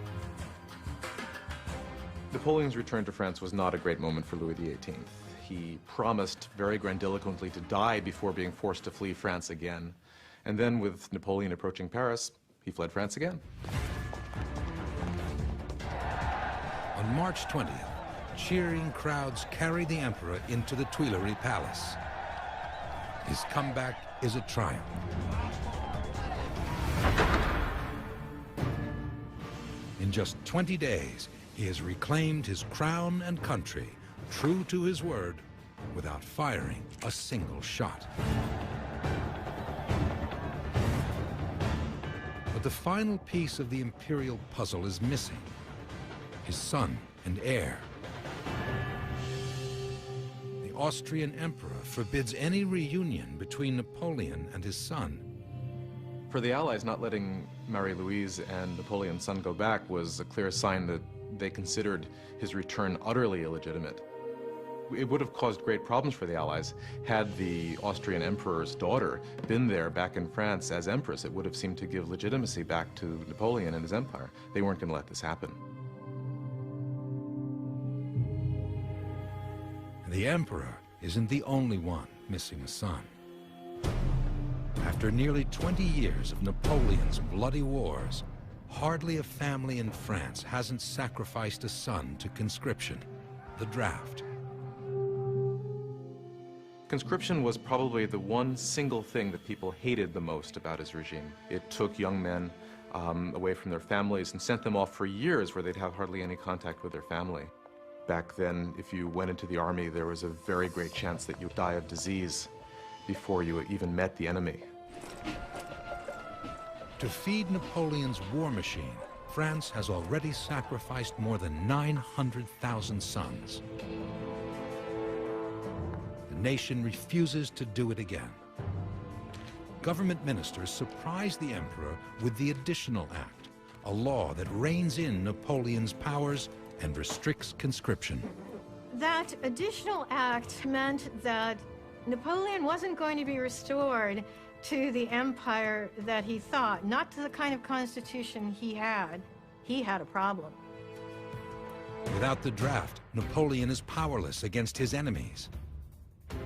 Napoleon's return to France was not a great moment for Louis XVIII. He promised very grandiloquently to die before being forced to flee France again. And then, with Napoleon approaching Paris, he fled France again. On March 20th, cheering crowds carry the emperor into the Tuileries Palace. His comeback is a triumph. In just 20 days, he has reclaimed his crown and country, true to his word, without firing a single shot. But the final piece of the imperial puzzle is missing: his son and heir. The Austrian emperor forbids any reunion between Napoleon and his son. For the Allies, not letting Marie-Louise and Napoleon's son go back was a clear sign that they considered his return utterly illegitimate. It would have caused great problems for the Allies had the Austrian emperor's daughter been there back in France as empress. It would have seemed to give legitimacy back to Napoleon and his empire. They weren't going to let this happen. The emperor isn't the only one missing a son. After nearly 20 years of Napoleon's bloody wars, hardly a family in France hasn't sacrificed a son to conscription, the draft. Conscription was probably the one single thing that people hated the most about his regime. It took young men away from their families and sent them off for years where they'd have hardly any contact with their family. Back then, if you went into the army, there was a very great chance that you'd die of disease before you even met the enemy. To feed Napoleon's war machine, France has already sacrificed more than 900,000 sons. The nation refuses to do it again. Government ministers surprise the emperor with the Additional Act, a law that reins in Napoleon's powers and restricts conscription. That additional act meant that Napoleon wasn't going to be restored to the empire that he thought, not to the kind of constitution he had. He had a problem. Without the draft, Napoleon is powerless against his enemies.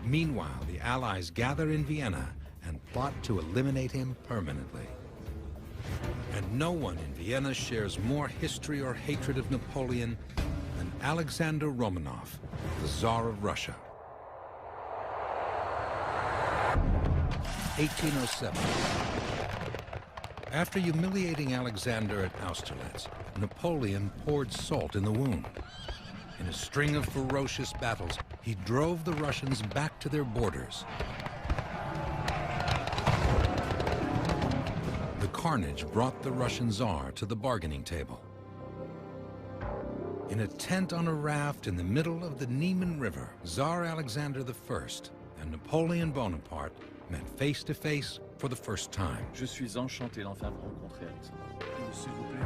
Meanwhile, the Allies gather in Vienna and plot to eliminate him permanently. And no one in Vienna shares more history or hatred of Napoleon than Alexander Romanov, the Tsar of Russia. 1807. After humiliating Alexander at Austerlitz, Napoleon poured salt in the wound. In a string of ferocious battles, he drove the Russians back to their borders. The carnage brought the Russian Tsar to the bargaining table. In a tent on a raft in the middle of the Niemen River, Tsar Alexander I and Napoleon Bonaparte met face to face for the first time. Je suis enchanté d'enfin vous rencontrer, Alexandre. S'il vous plaît.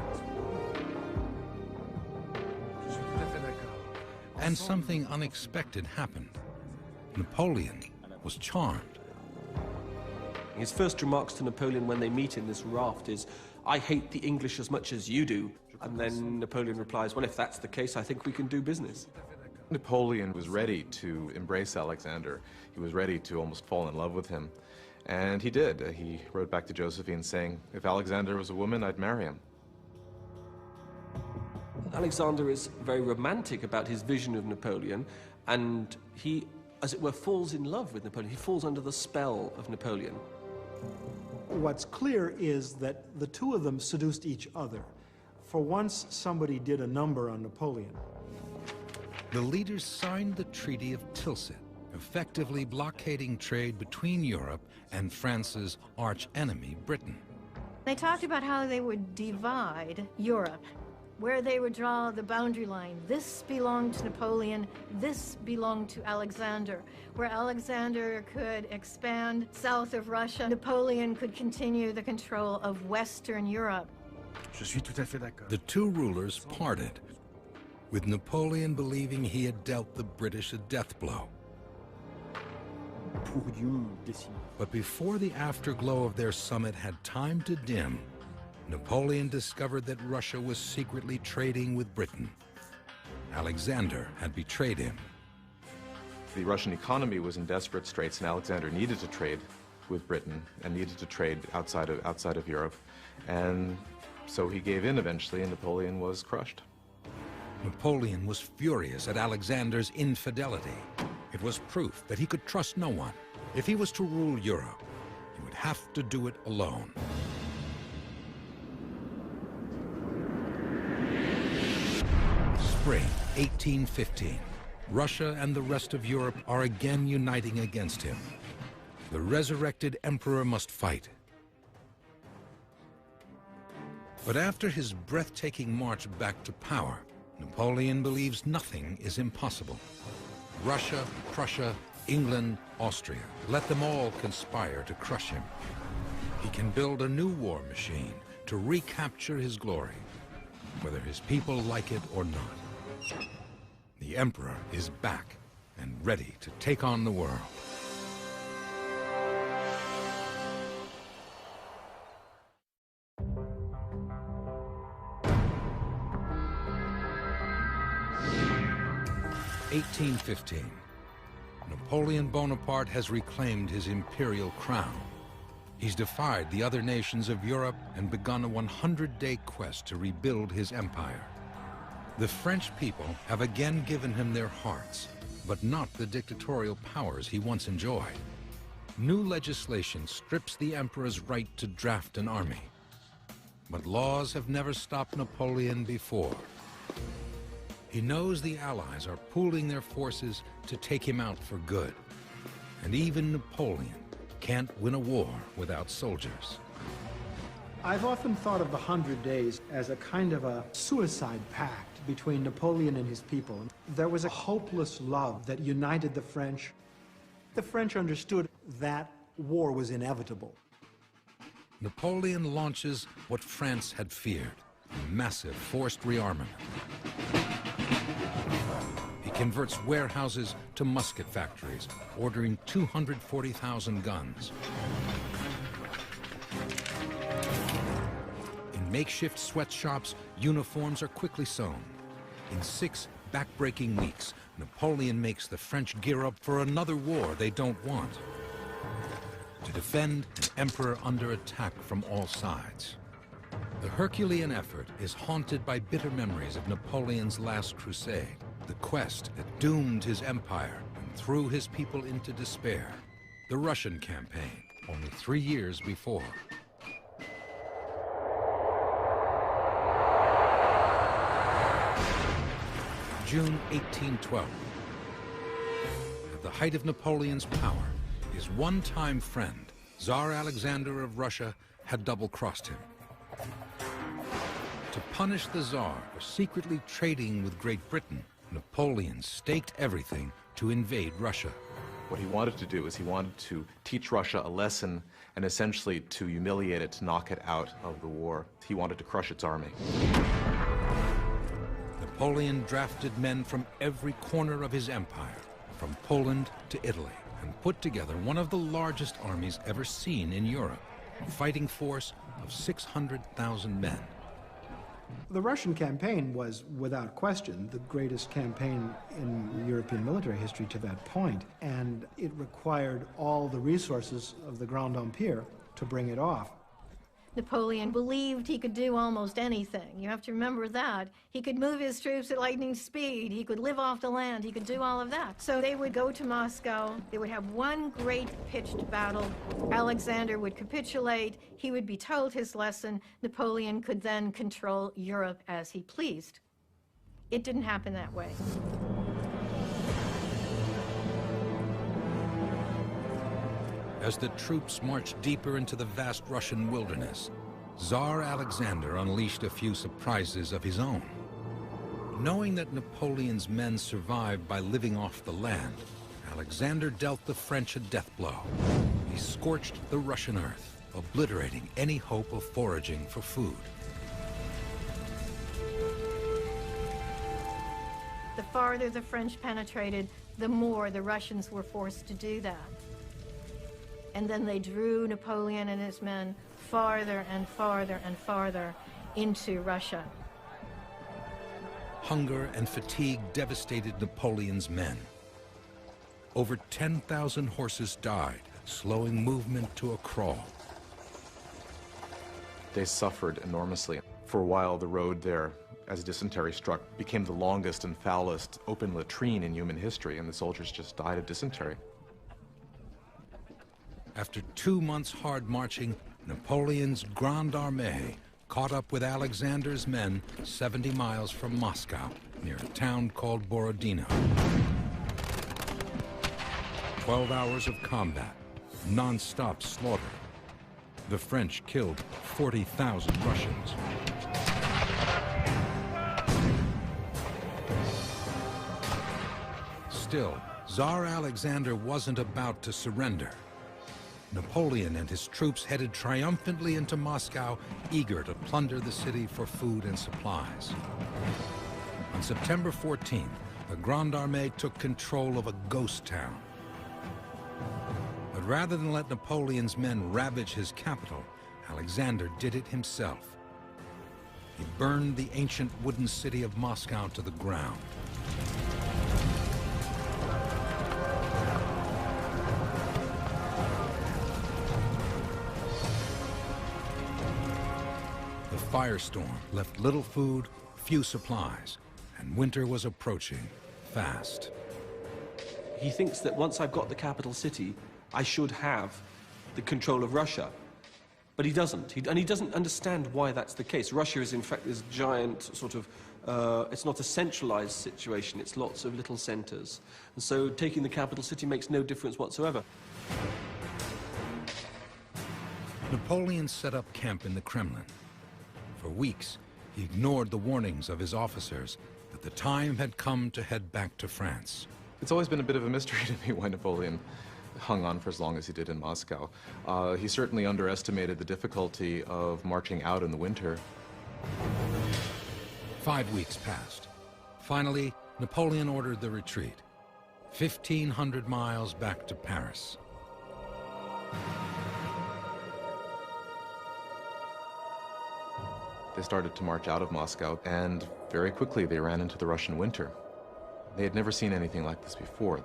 Je suis tout à fait d'accord. And something unexpected happened. Napoleon was charmed. His first remarks to Napoleon when they meet in this raft is, I hate the English as much as you do. And then Napoleon replies, well, if that's the case, I think we can do business. Napoleon was ready to embrace Alexander. He was ready to almost fall in love with him. And he did. He wrote back to Josephine saying, if Alexander was a woman, I'd marry him. Alexander is very romantic about his vision of Napoleon, and he, as it were, falls in love with Napoleon. He falls under the spell of Napoleon. What's clear is that the two of them seduced each other. For once, somebody did a number on Napoleon. The leaders signed the Treaty of Tilsit, effectively blockading trade between Europe and France's arch-enemy, Britain. They talked about how they would divide Europe, where they would draw the boundary line. This belonged to Napoleon, this belonged to Alexander. Where Alexander could expand south of Russia, Napoleon could continue the control of Western Europe. Je suis tout à fait d'accord. The two rulers parted, with Napoleon believing he had dealt the British a death blow. But before the afterglow of their summit had time to dim, Napoleon discovered that Russia was secretly trading with Britain. Alexander had betrayed him. The Russian economy was in desperate straits, and Alexander needed to trade with Britain and needed to trade outside of Europe. And so he gave in eventually, and Napoleon was crushed. Napoleon was furious at Alexander's infidelity. It was proof that he could trust no one. If he was to rule Europe, he would have to do it alone. Spring 1815. Russia and the rest of Europe are again uniting against him. The resurrected emperor must fight. But after his breathtaking march back to power, Napoleon believes nothing is impossible. Russia, Prussia, England, Austria, let them all conspire to crush him. He can build a new war machine to recapture his glory, whether his people like it or not. The emperor is back and ready to take on the world. (1815). Napoleon Bonaparte has reclaimed his imperial crown. He's defied the other nations of Europe and begun a 100-day quest to rebuild his empire. The French people have again given him their hearts, but not the dictatorial powers he once enjoyed. New legislation strips the emperor's right to draft an army. But laws have never stopped Napoleon before. He knows the Allies are pooling their forces to take him out for good. And even Napoleon can't win a war without soldiers. I've often thought of the 100 Days as a kind of a suicide pact between Napoleon and his people. There was a hopeless love that united the French. The French understood that war was inevitable. Napoleon launches what France had feared, a massive forced rearmament. He converts warehouses to musket factories, ordering 240,000 guns. In makeshift sweatshops, uniforms are quickly sewn. In 6 back-breaking weeks, Napoleon makes the French gear up for another war they don't want, to defend an emperor under attack from all sides. The Herculean effort is haunted by bitter memories of Napoleon's last crusade, the quest that doomed his empire and threw his people into despair, the Russian campaign, only 3 years before. June 1812. At the height of Napoleon's power, his one-time friend, Tsar Alexander of Russia, had double-crossed him. To punish the Tsar for secretly trading with Great Britain, Napoleon staked everything to invade Russia. What he wanted to do is he wanted to teach Russia a lesson and essentially to humiliate it, to knock it out of the war. He wanted to crush its army. Napoleon drafted men from every corner of his empire, from Poland to Italy, and put together one of the largest armies ever seen in Europe. a fighting force of 600,000 men. The Russian campaign was, without question, the greatest campaign in European military history to that point, and it required all the resources of the Grand Empire to bring it off. Napoleon believed he could do almost anything. You have to remember that. He could move his troops at lightning speed. He could live off the land. He could do all of that. So they would go to Moscow. They would have one great pitched battle. Alexander would capitulate. He would be told his lesson. Napoleon could then control Europe as he pleased. It didn't happen that way. As the troops marched deeper into the vast Russian wilderness, Tsar Alexander unleashed a few surprises of his own. Knowing that Napoleon's men survived by living off the land, Alexander dealt the French a death blow. He scorched the Russian earth, obliterating any hope of foraging for food. The farther the French penetrated, the more the Russians were forced to do that. And then they drew Napoleon and his men farther and farther and farther into Russia. Hunger and fatigue devastated Napoleon's men. Over 10,000 horses died, slowing movement to a crawl. They suffered enormously. For a while, the road there, as dysentery struck, became the longest and foulest open latrine in human history, and the soldiers just died of dysentery. After 2 months' hard marching, Napoleon's Grande Armée caught up with Alexander's men 70 miles from Moscow, near a town called Borodino. 12 hours of combat, non-stop slaughter. The French killed 40,000 Russians. Still, Tsar Alexander wasn't about to surrender. Napoleon and his troops headed triumphantly into Moscow, eager to plunder the city for food and supplies. On September 14th, the Grande Armée took control of a ghost town. But rather than let Napoleon's men ravage his capital, Alexander did it himself. He burned the ancient wooden city of Moscow to the ground. The firestorm left little food, few supplies, and winter was approaching fast. He thinks that once I've got the capital city, I should have the control of Russia. But he doesn't. And he doesn't understand why that's the case. Russia is, in fact, this giant sort of, it's not a centralized situation, it's lots of little centers. And so taking the capital city makes no difference whatsoever. Napoleon set up camp in the Kremlin. For weeks, he ignored the warnings of his officers that the time had come to head back to France. It's always been a bit of a mystery to me why Napoleon hung on for as long as he did in Moscow. He certainly underestimated the difficulty of marching out in the winter. 5 weeks passed. Finally, Napoleon ordered the retreat, 1,500 miles back to Paris. They started to march out of Moscow, and very quickly they ran into the Russian winter. They had never seen anything like this before.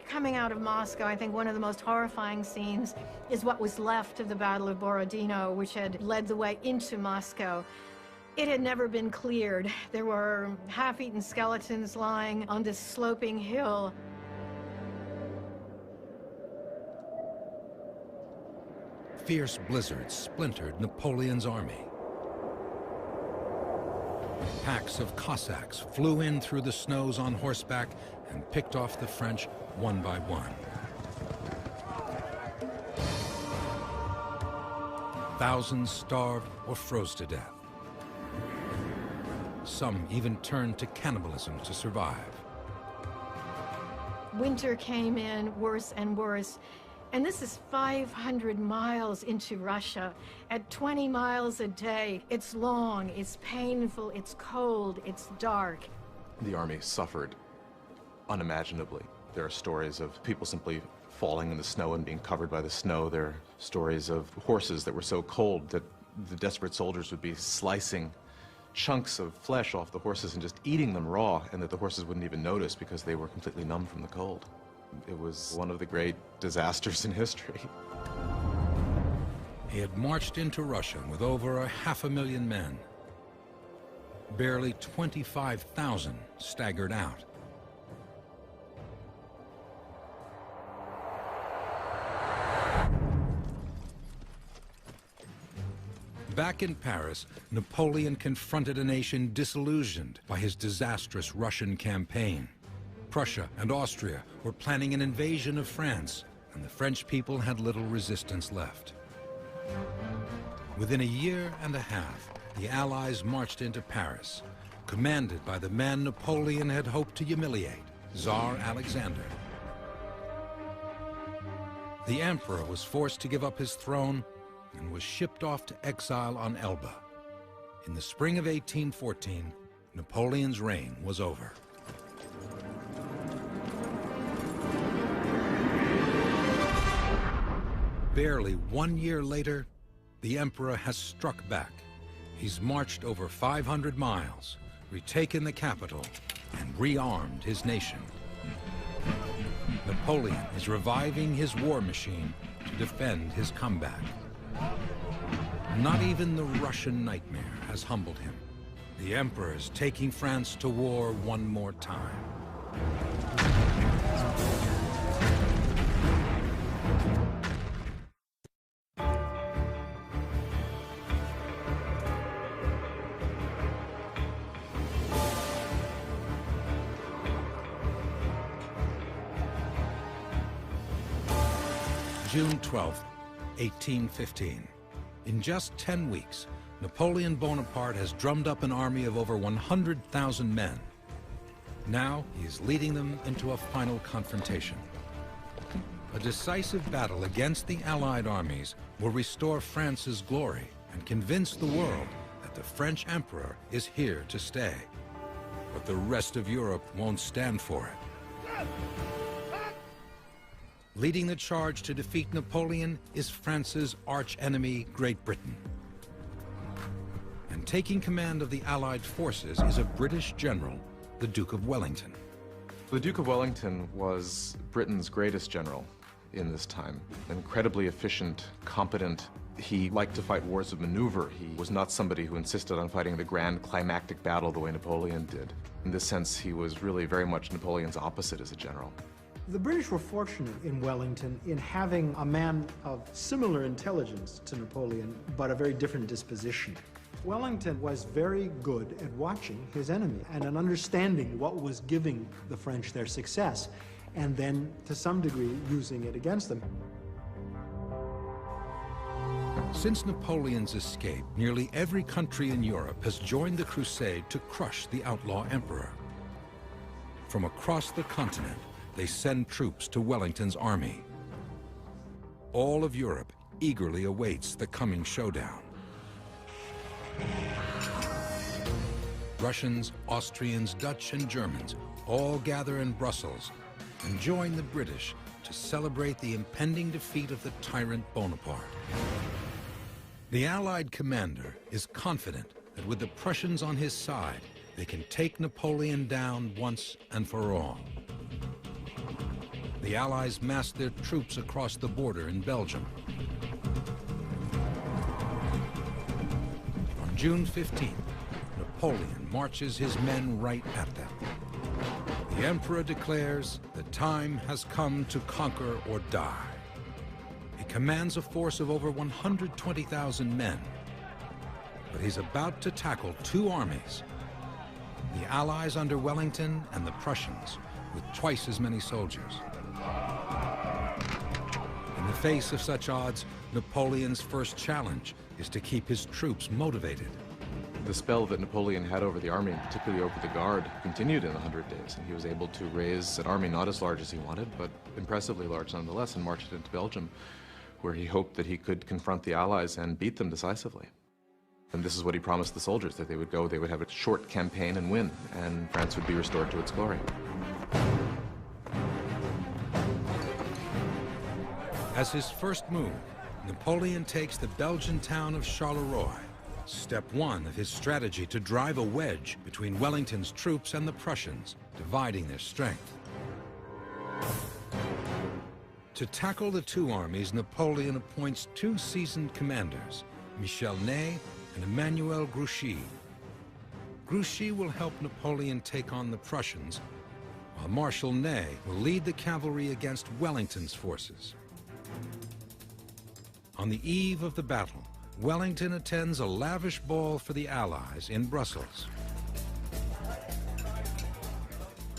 Coming out of Moscow, I think one of the most horrifying scenes is what was left of the Battle of Borodino, which had led the way into Moscow. It had never been cleared. There were half-eaten skeletons lying on this sloping hill. Fierce blizzards splintered Napoleon's army. Packs of Cossacks flew in through the snows on horseback and picked off the French one by one. Thousands starved or froze to death. Some even turned to cannibalism to survive. Winter came in worse and worse. And this is 500 miles into Russia at 20 miles a day. It's long, it's painful, it's cold, it's dark. The army suffered unimaginably. There are stories of people simply falling in the snow and being covered by the snow. There are stories of horses that were so cold that the desperate soldiers would be slicing chunks of flesh off the horses and just eating them raw, and that the horses wouldn't even notice because they were completely numb from the cold. It was one of the great disasters in history. He had marched into Russia with over 500,000 men. Barely 25,000 staggered out. Back in Paris, Napoleon confronted a nation disillusioned by his disastrous Russian campaign. Prussia and Austria were planning an invasion of France, and the French people had little resistance left. Within a year and a half, the Allies marched into Paris, commanded by the man Napoleon had hoped to humiliate, Tsar Alexander. The emperor was forced to give up his throne and was shipped off to exile on Elba. In the spring of 1814, Napoleon's reign was over. Barely 1 year later, the emperor has struck back. He's marched over 500 miles, retaken the capital, and rearmed his nation. Napoleon is reviving his war machine to defend his comeback. Not even the Russian nightmare has humbled him. The emperor is taking France to war one more time. June 12, 1815. In just 10 weeks, Napoleon Bonaparte has drummed up an army of over 100,000 men. Now he is leading them into a final confrontation. A decisive battle against the Allied armies will restore France's glory and convince the world that the French emperor is here to stay. But the rest of Europe won't stand for it. Leading the charge to defeat Napoleon is France's arch-enemy, Great Britain. And taking command of the Allied forces is a British general, the Duke of Wellington. The Duke of Wellington was Britain's greatest general in this time. Incredibly efficient, competent. He liked to fight wars of maneuver. He was not somebody who insisted on fighting the grand climactic battle the way Napoleon did. In this sense, he was really very much Napoleon's opposite as a general. The British were fortunate in Wellington in having a man of similar intelligence to Napoleon, but a very different disposition. Wellington was very good at watching his enemy and in understanding what was giving the French their success, and then, to some degree, using it against them. Since Napoleon's escape, nearly every country in Europe has joined the crusade to crush the outlaw emperor. From across the continent, they send troops to Wellington's army. All of Europe eagerly awaits the coming showdown. Russians, Austrians, Dutch, and Germans all gather in Brussels and join the British to celebrate the impending defeat of the tyrant Bonaparte. The Allied commander is confident that with the Prussians on his side, they can take Napoleon down once and for all. The Allies massed their troops across the border in Belgium. On June 15th, Napoleon marches his men right at them. The emperor declares the time has come to conquer or die. He commands a force of over 120,000 men, but he's about to tackle two armies, the Allies under Wellington and the Prussians, with twice as many soldiers. In the face of such odds, Napoleon's first challenge is to keep his troops motivated. The spell that Napoleon had over the army, particularly over the Guard, continued in the 100 Days, and he was able to raise an army not as large as he wanted, but impressively large nonetheless, and march it into Belgium, where he hoped that he could confront the Allies and beat them decisively. And this is what he promised the soldiers, that they would go, they would have a short campaign and win, and France would be restored to its glory. As his first move, Napoleon takes the Belgian town of Charleroi, step one of his strategy to drive a wedge between Wellington's troops and the Prussians, dividing their strength. To tackle the two armies, Napoleon appoints two seasoned commanders, Michel Ney and Emmanuel Grouchy. Grouchy will help Napoleon take on the Prussians, while Marshal Ney will lead the cavalry against Wellington's forces. On the eve of the battle, Wellington attends a lavish ball for the Allies in Brussels.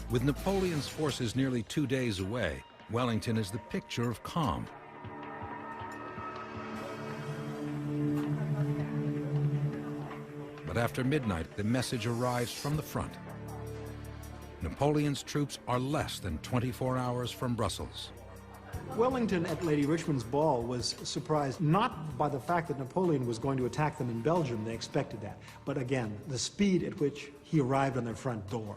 With Napoleon's forces nearly 2 days away, Wellington is the picture of calm. But after midnight, the message arrives from the front. Napoleon's troops are less than 24 hours from Brussels. Wellington at Lady Richmond's ball was surprised not by the fact that Napoleon was going to attack them in Belgium, they expected that, but again, the speed at which he arrived on their front door.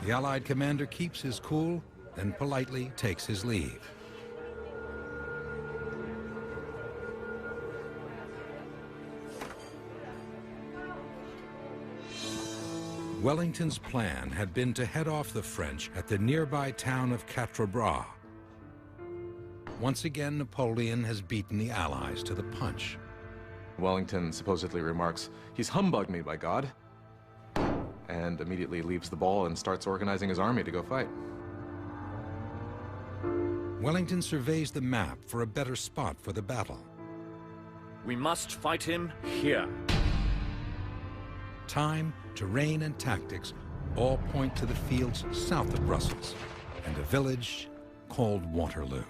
The Allied commander keeps his cool, then politely takes his leave. Wellington's plan had been to head off the French at the nearby town of Quatre Bras. Once again, Napoleon has beaten the Allies to the punch. Wellington supposedly remarks, "He's humbugged me, by God," and immediately leaves the ball and starts organizing his army to go fight. Wellington surveys the map for a better spot for the battle. We must fight him here. Time, terrain, and tactics all point to the fields south of Brussels and a village called Waterloo.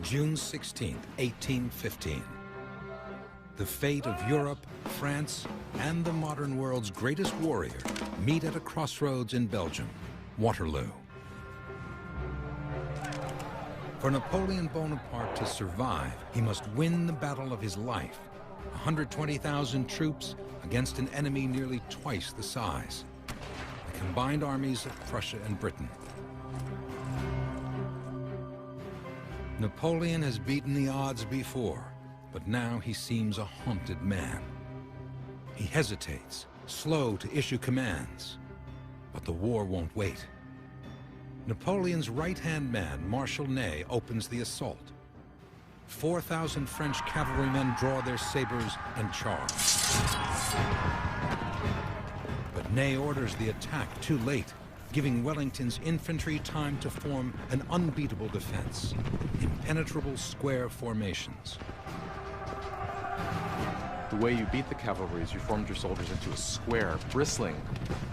June 16, 1815. The fate of Europe, France, and the modern world's greatest warrior meet at a crossroads in Belgium, Waterloo. For Napoleon Bonaparte to survive, he must win the battle of his life. 120,000 troops against an enemy nearly twice the size. The combined armies of Prussia and Britain. Napoleon has beaten the odds before, but now he seems a haunted man. He hesitates, slow to issue commands, but the war won't wait. Napoleon's right-hand man, Marshal Ney, opens the assault. 4,000 French cavalrymen draw their sabers and charge. But Ney orders the attack too late, giving Wellington's infantry time to form an unbeatable defense, impenetrable square formations. The way you beat the cavalry is you formed your soldiers into a square, bristling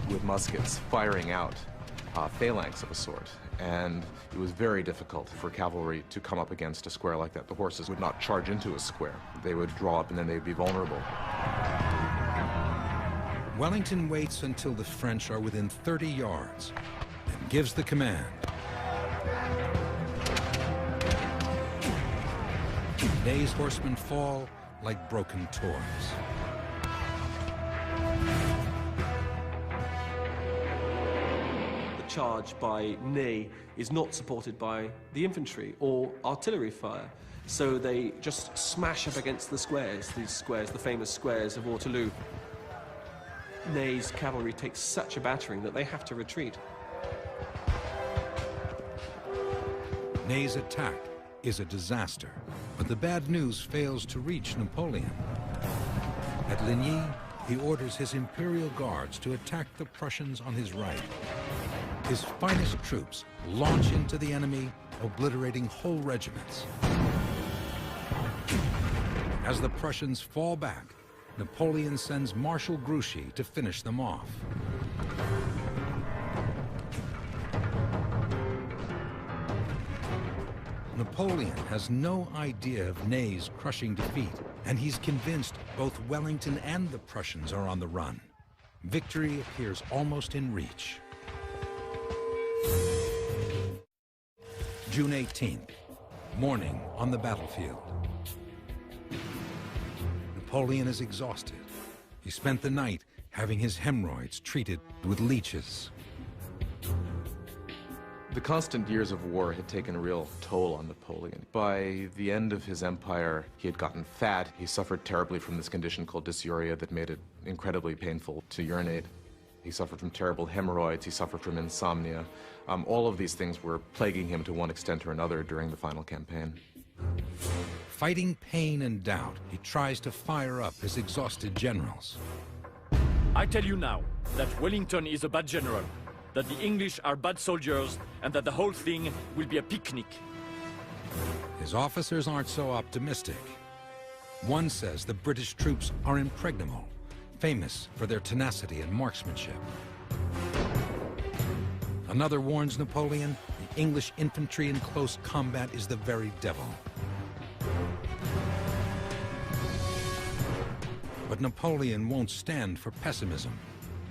with muskets, firing out phalanx of a sort. And it was very difficult for cavalry to come up against a square like that. The horses would not charge into a square. They would draw up and then they'd be vulnerable. Wellington waits until the French are within 30 yards and gives the command. Ney's horsemen fall like broken toys. The charge by Ney is not supported by the infantry or artillery fire. So they just smash up against the squares, these squares, the famous squares of Waterloo. Ney's cavalry takes such a battering that they have to retreat. Ney's attack is a disaster, but the bad news fails to reach Napoleon. At Ligny, he orders his imperial guards to attack the Prussians on his right. His finest troops launch into the enemy, obliterating whole regiments. As the Prussians fall back, Napoleon sends Marshal Grouchy to finish them off. Napoleon has no idea of Ney's crushing defeat, and he's convinced both Wellington and the Prussians are on the run. Victory appears almost in reach. June 18th, morning on the battlefield. Napoleon is exhausted. He spent the night having his hemorrhoids treated with leeches. The constant years of war had taken a real toll on Napoleon. By the end of his empire, he had gotten fat. He suffered terribly from this condition called dysuria that made it incredibly painful to urinate. He suffered from terrible hemorrhoids. He suffered from insomnia. All of these things were plaguing him to one extent or another during the final campaign. Fighting pain and doubt, he tries to fire up his exhausted generals. I tell you now that Wellington is a bad general, that the English are bad soldiers, and that the whole thing will be a picnic. His officers aren't so optimistic. One says the British troops are impregnable, famous for their tenacity and marksmanship. Another warns Napoleon the English infantry in close combat is the very devil. But Napoleon won't stand for pessimism.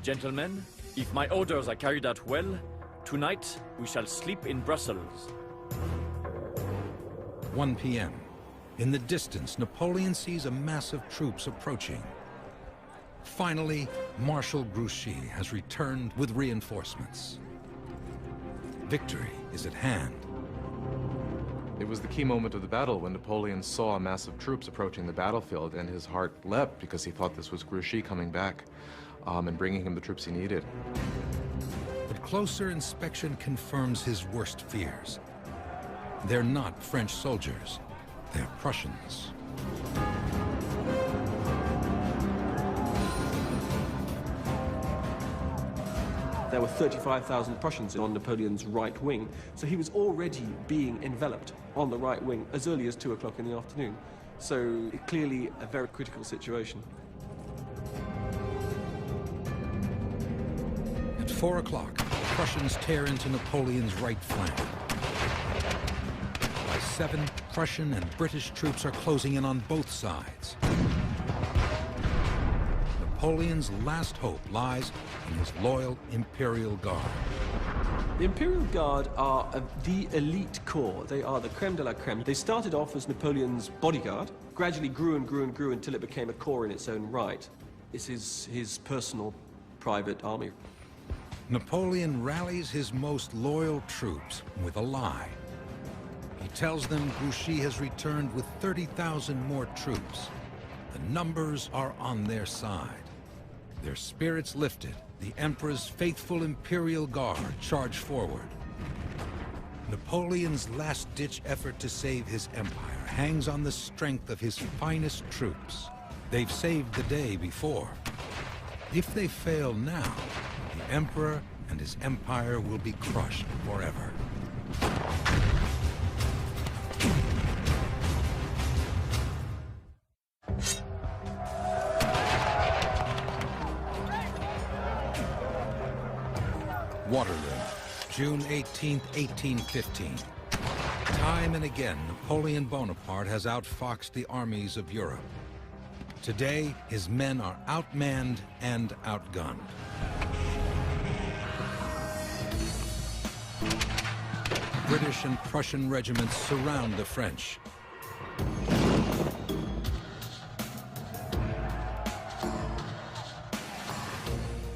Gentlemen, if my orders are carried out well, tonight we shall sleep in Brussels. 1 p.m. In the distance, Napoleon sees a mass of troops approaching. Finally, Marshal Grouchy has returned with reinforcements. Victory is at hand. It was the key moment of the battle when Napoleon saw a mass of troops approaching the battlefield, and his heart leapt because he thought this was Grouchy coming back and bringing him the troops he needed. But closer inspection confirms his worst fears. They're not French soldiers, they're Prussians. There were 35,000 Prussians on Napoleon's right wing, so he was already being enveloped on the right wing as early as 2 o'clock in the afternoon. So clearly a very critical situation. At 4 o'clock, the Prussians tear into Napoleon's right flank. By 7, Prussian and British troops are closing in on both sides. Napoleon's last hope lies in his loyal Imperial Guard. The Imperial Guard are the elite corps. They are the creme de la creme. They started off as Napoleon's bodyguard, gradually grew and grew and grew until it became a corps in its own right. This is his personal, private army. Napoleon rallies his most loyal troops with a lie. He tells them Grouchy has returned with 30,000 more troops. The numbers are on their side. Their spirits lifted, the Emperor's faithful Imperial Guard charged forward. Napoleon's last-ditch effort to save his empire hangs on the strength of his finest troops. They've saved the day before. If they fail now, the Emperor and his empire will be crushed forever. Waterloo, June 18, 1815. Time and again, Napoleon Bonaparte has outfoxed the armies of Europe. Today, his men are outmanned and outgunned. British and Prussian regiments surround the French.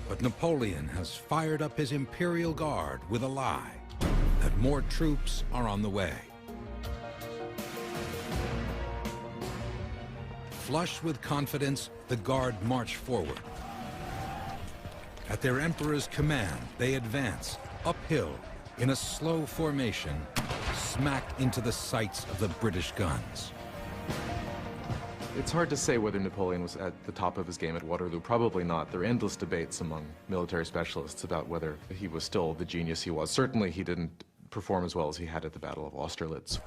But Napoleon has fired up his Imperial Guard with a lie that more troops are on the way. Flush with confidence, the Guard march forward. At their Emperor's command, they advance uphill in a slow formation, smack into the sights of the British guns. It's hard to say whether Napoleon was at the top of his game at Waterloo. Probably not. There are endless debates among military specialists about whether he was still the genius he was. Certainly he didn't perform as well as he had at the Battle of Austerlitz.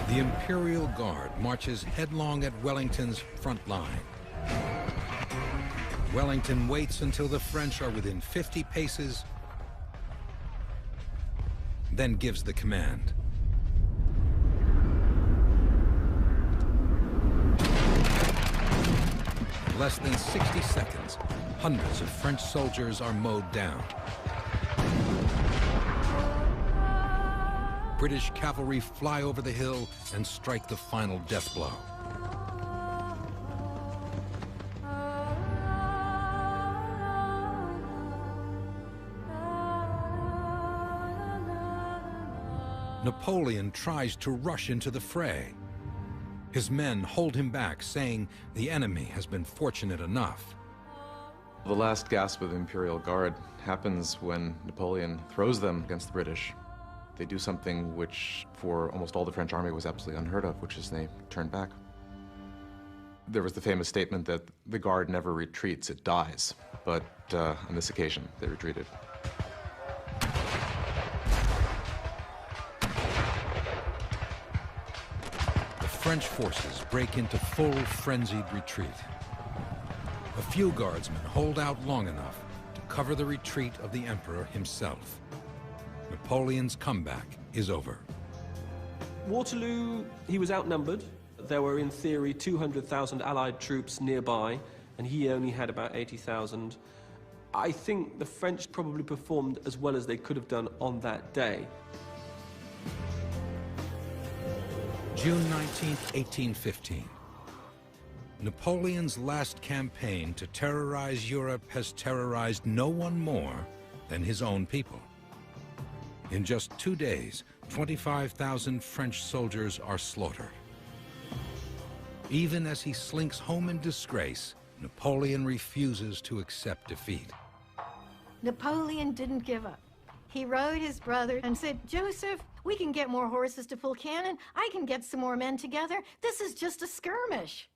The Imperial Guard marches headlong at Wellington's front line. Wellington waits until the French are within 50 paces, then gives the command. In less than 60 seconds, hundreds of French soldiers are mowed down. British cavalry fly over the hill and strike the final death blow. Napoleon tries to rush into the fray. His men hold him back, saying the enemy has been fortunate enough. The last gasp of the Imperial Guard happens when Napoleon throws them against the British. They do something which, for almost all the French army, was absolutely unheard of, which is they turn back. There was the famous statement that the Guard never retreats, it dies. But on this occasion, they retreated. The French forces break into full, frenzied retreat. A few guardsmen hold out long enough to cover the retreat of the Emperor himself. Napoleon's comeback is over. Waterloo, he was outnumbered. There were, in theory, 200,000 Allied troops nearby, and he only had about 80,000. I think the French probably performed as well as they could have done on that day. June 19, 1815. Napoleon's last campaign to terrorize Europe has terrorized no one more than his own people. In just 2 days, 25,000 French soldiers are slaughtered. Even as he slinks home in disgrace, Napoleon refuses to accept defeat. Napoleon didn't give up. He wrote his brother and said, "Joseph, we can get more horses to pull cannon. I can get some more men together. This is just a skirmish."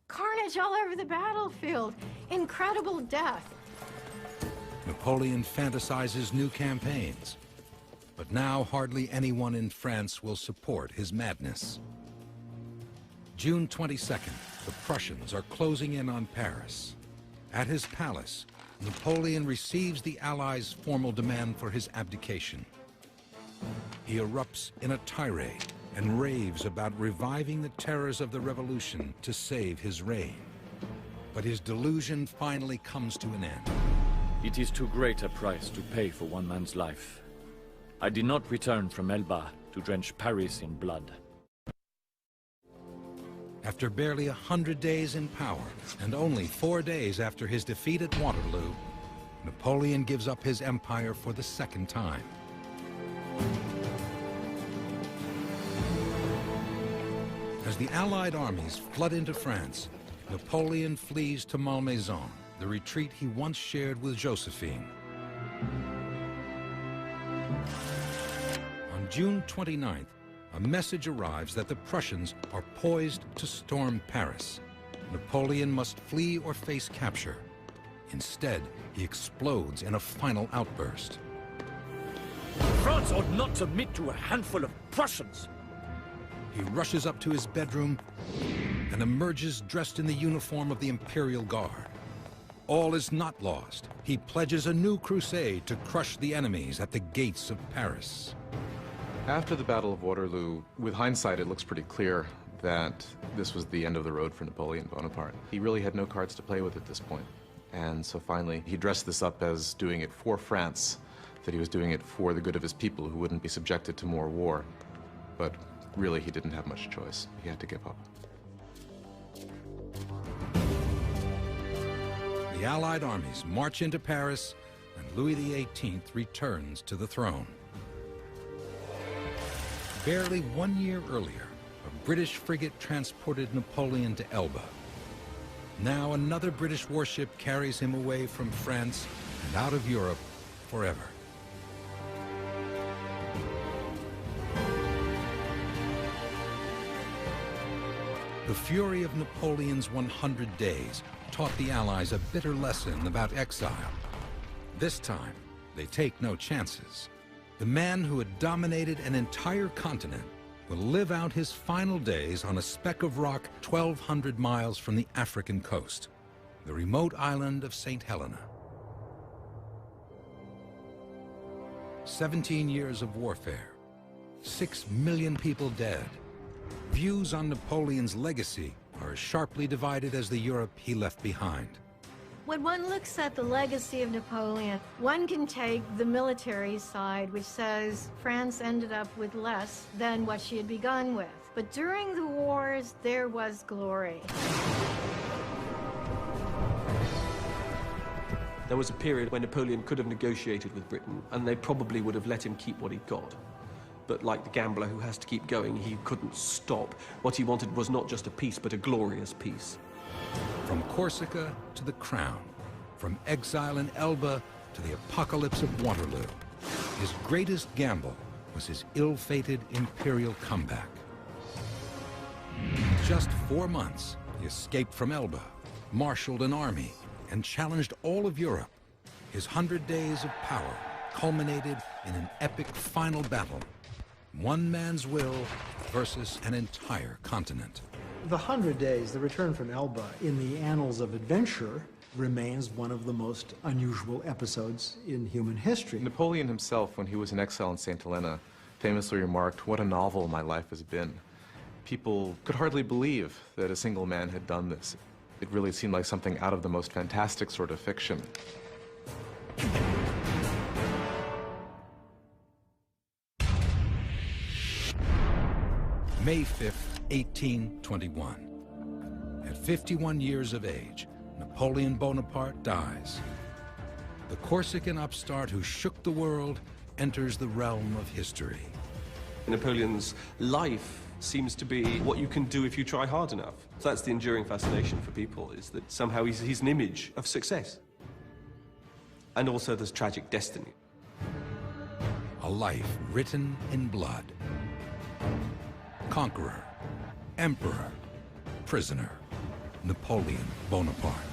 Carnage all over the battlefield. Incredible death. Napoleon fantasizes new campaigns. But now hardly anyone in France will support his madness. June 22nd, the Prussians are closing in on Paris. At his palace, Napoleon receives the Allies' formal demand for his abdication. He erupts in a tirade and raves about reviving the terrors of the revolution to save his reign. But his delusion finally comes to an end. It is too great a price to pay for one man's life. I did not return from Elba to drench Paris in blood. After barely 100 days in power, and only 4 days after his defeat at Waterloo, Napoleon gives up his empire for the second time. As the Allied armies flood into France, Napoleon flees to Malmaison, the retreat he once shared with Josephine. On June 29th, a message arrives that the Prussians are poised to storm Paris. Napoleon must flee or face capture. Instead, he explodes in a final outburst. France ought not submit to a handful of Prussians. He rushes up to his bedroom and emerges dressed in the uniform of the Imperial Guard. All is not lost. He pledges a new crusade to crush the enemies at the gates of Paris. After the Battle of Waterloo, with hindsight, it looks pretty clear that this was the end of the road for Napoleon Bonaparte. He really had no cards to play with at this point. And so finally, he dressed this up as doing it for France, that he was doing it for the good of his people who wouldn't be subjected to more war. But really, he didn't have much choice. He had to give up. The Allied armies march into Paris, and Louis XVIII returns to the throne. Barely 1 year earlier, a British frigate transported Napoleon to Elba. Now another British warship carries him away from France and out of Europe forever. The fury of Napoleon's 100 days taught the Allies a bitter lesson about exile. This time, they take no chances. The man who had dominated an entire continent will live out his final days on a speck of rock 1,200 miles from the African coast, the remote island of St. Helena. 17 years of warfare, 6 million people dead. Views on Napoleon's legacy are as sharply divided as the Europe he left behind. When one looks at the legacy of Napoleon, one can take the military side, which says France ended up with less than what she had begun with. But during the wars, there was glory. There was a period when Napoleon could have negotiated with Britain, and they probably would have let him keep what he'd got. But like the gambler who has to keep going, he couldn't stop. What he wanted was not just a peace, but a glorious peace. From Corsica to the crown, from exile in Elba to the apocalypse of Waterloo, his greatest gamble was his ill-fated imperial comeback. In just 4 months, he escaped from Elba, marshaled an army, and challenged all of Europe. His 100 days of power culminated in an epic final battle. One man's will versus an entire continent. The 100 Days, the return from Elba, in the annals of adventure, remains one of the most unusual episodes in human history. Napoleon himself, when he was in exile in St. Helena, famously remarked, "What a novel my life has been." People could hardly believe that a single man had done this. It really seemed like something out of the most fantastic sort of fiction. May 5th, 1821. At 51 years of age, Napoleon Bonaparte dies. The Corsican upstart who shook the world enters the realm of history. Napoleon's life seems to be what you can do if you try hard enough. So that's the enduring fascination for people, is that somehow he's an image of success. And also there's tragic destiny. A life written in blood. Conqueror, emperor, prisoner, Napoleon Bonaparte.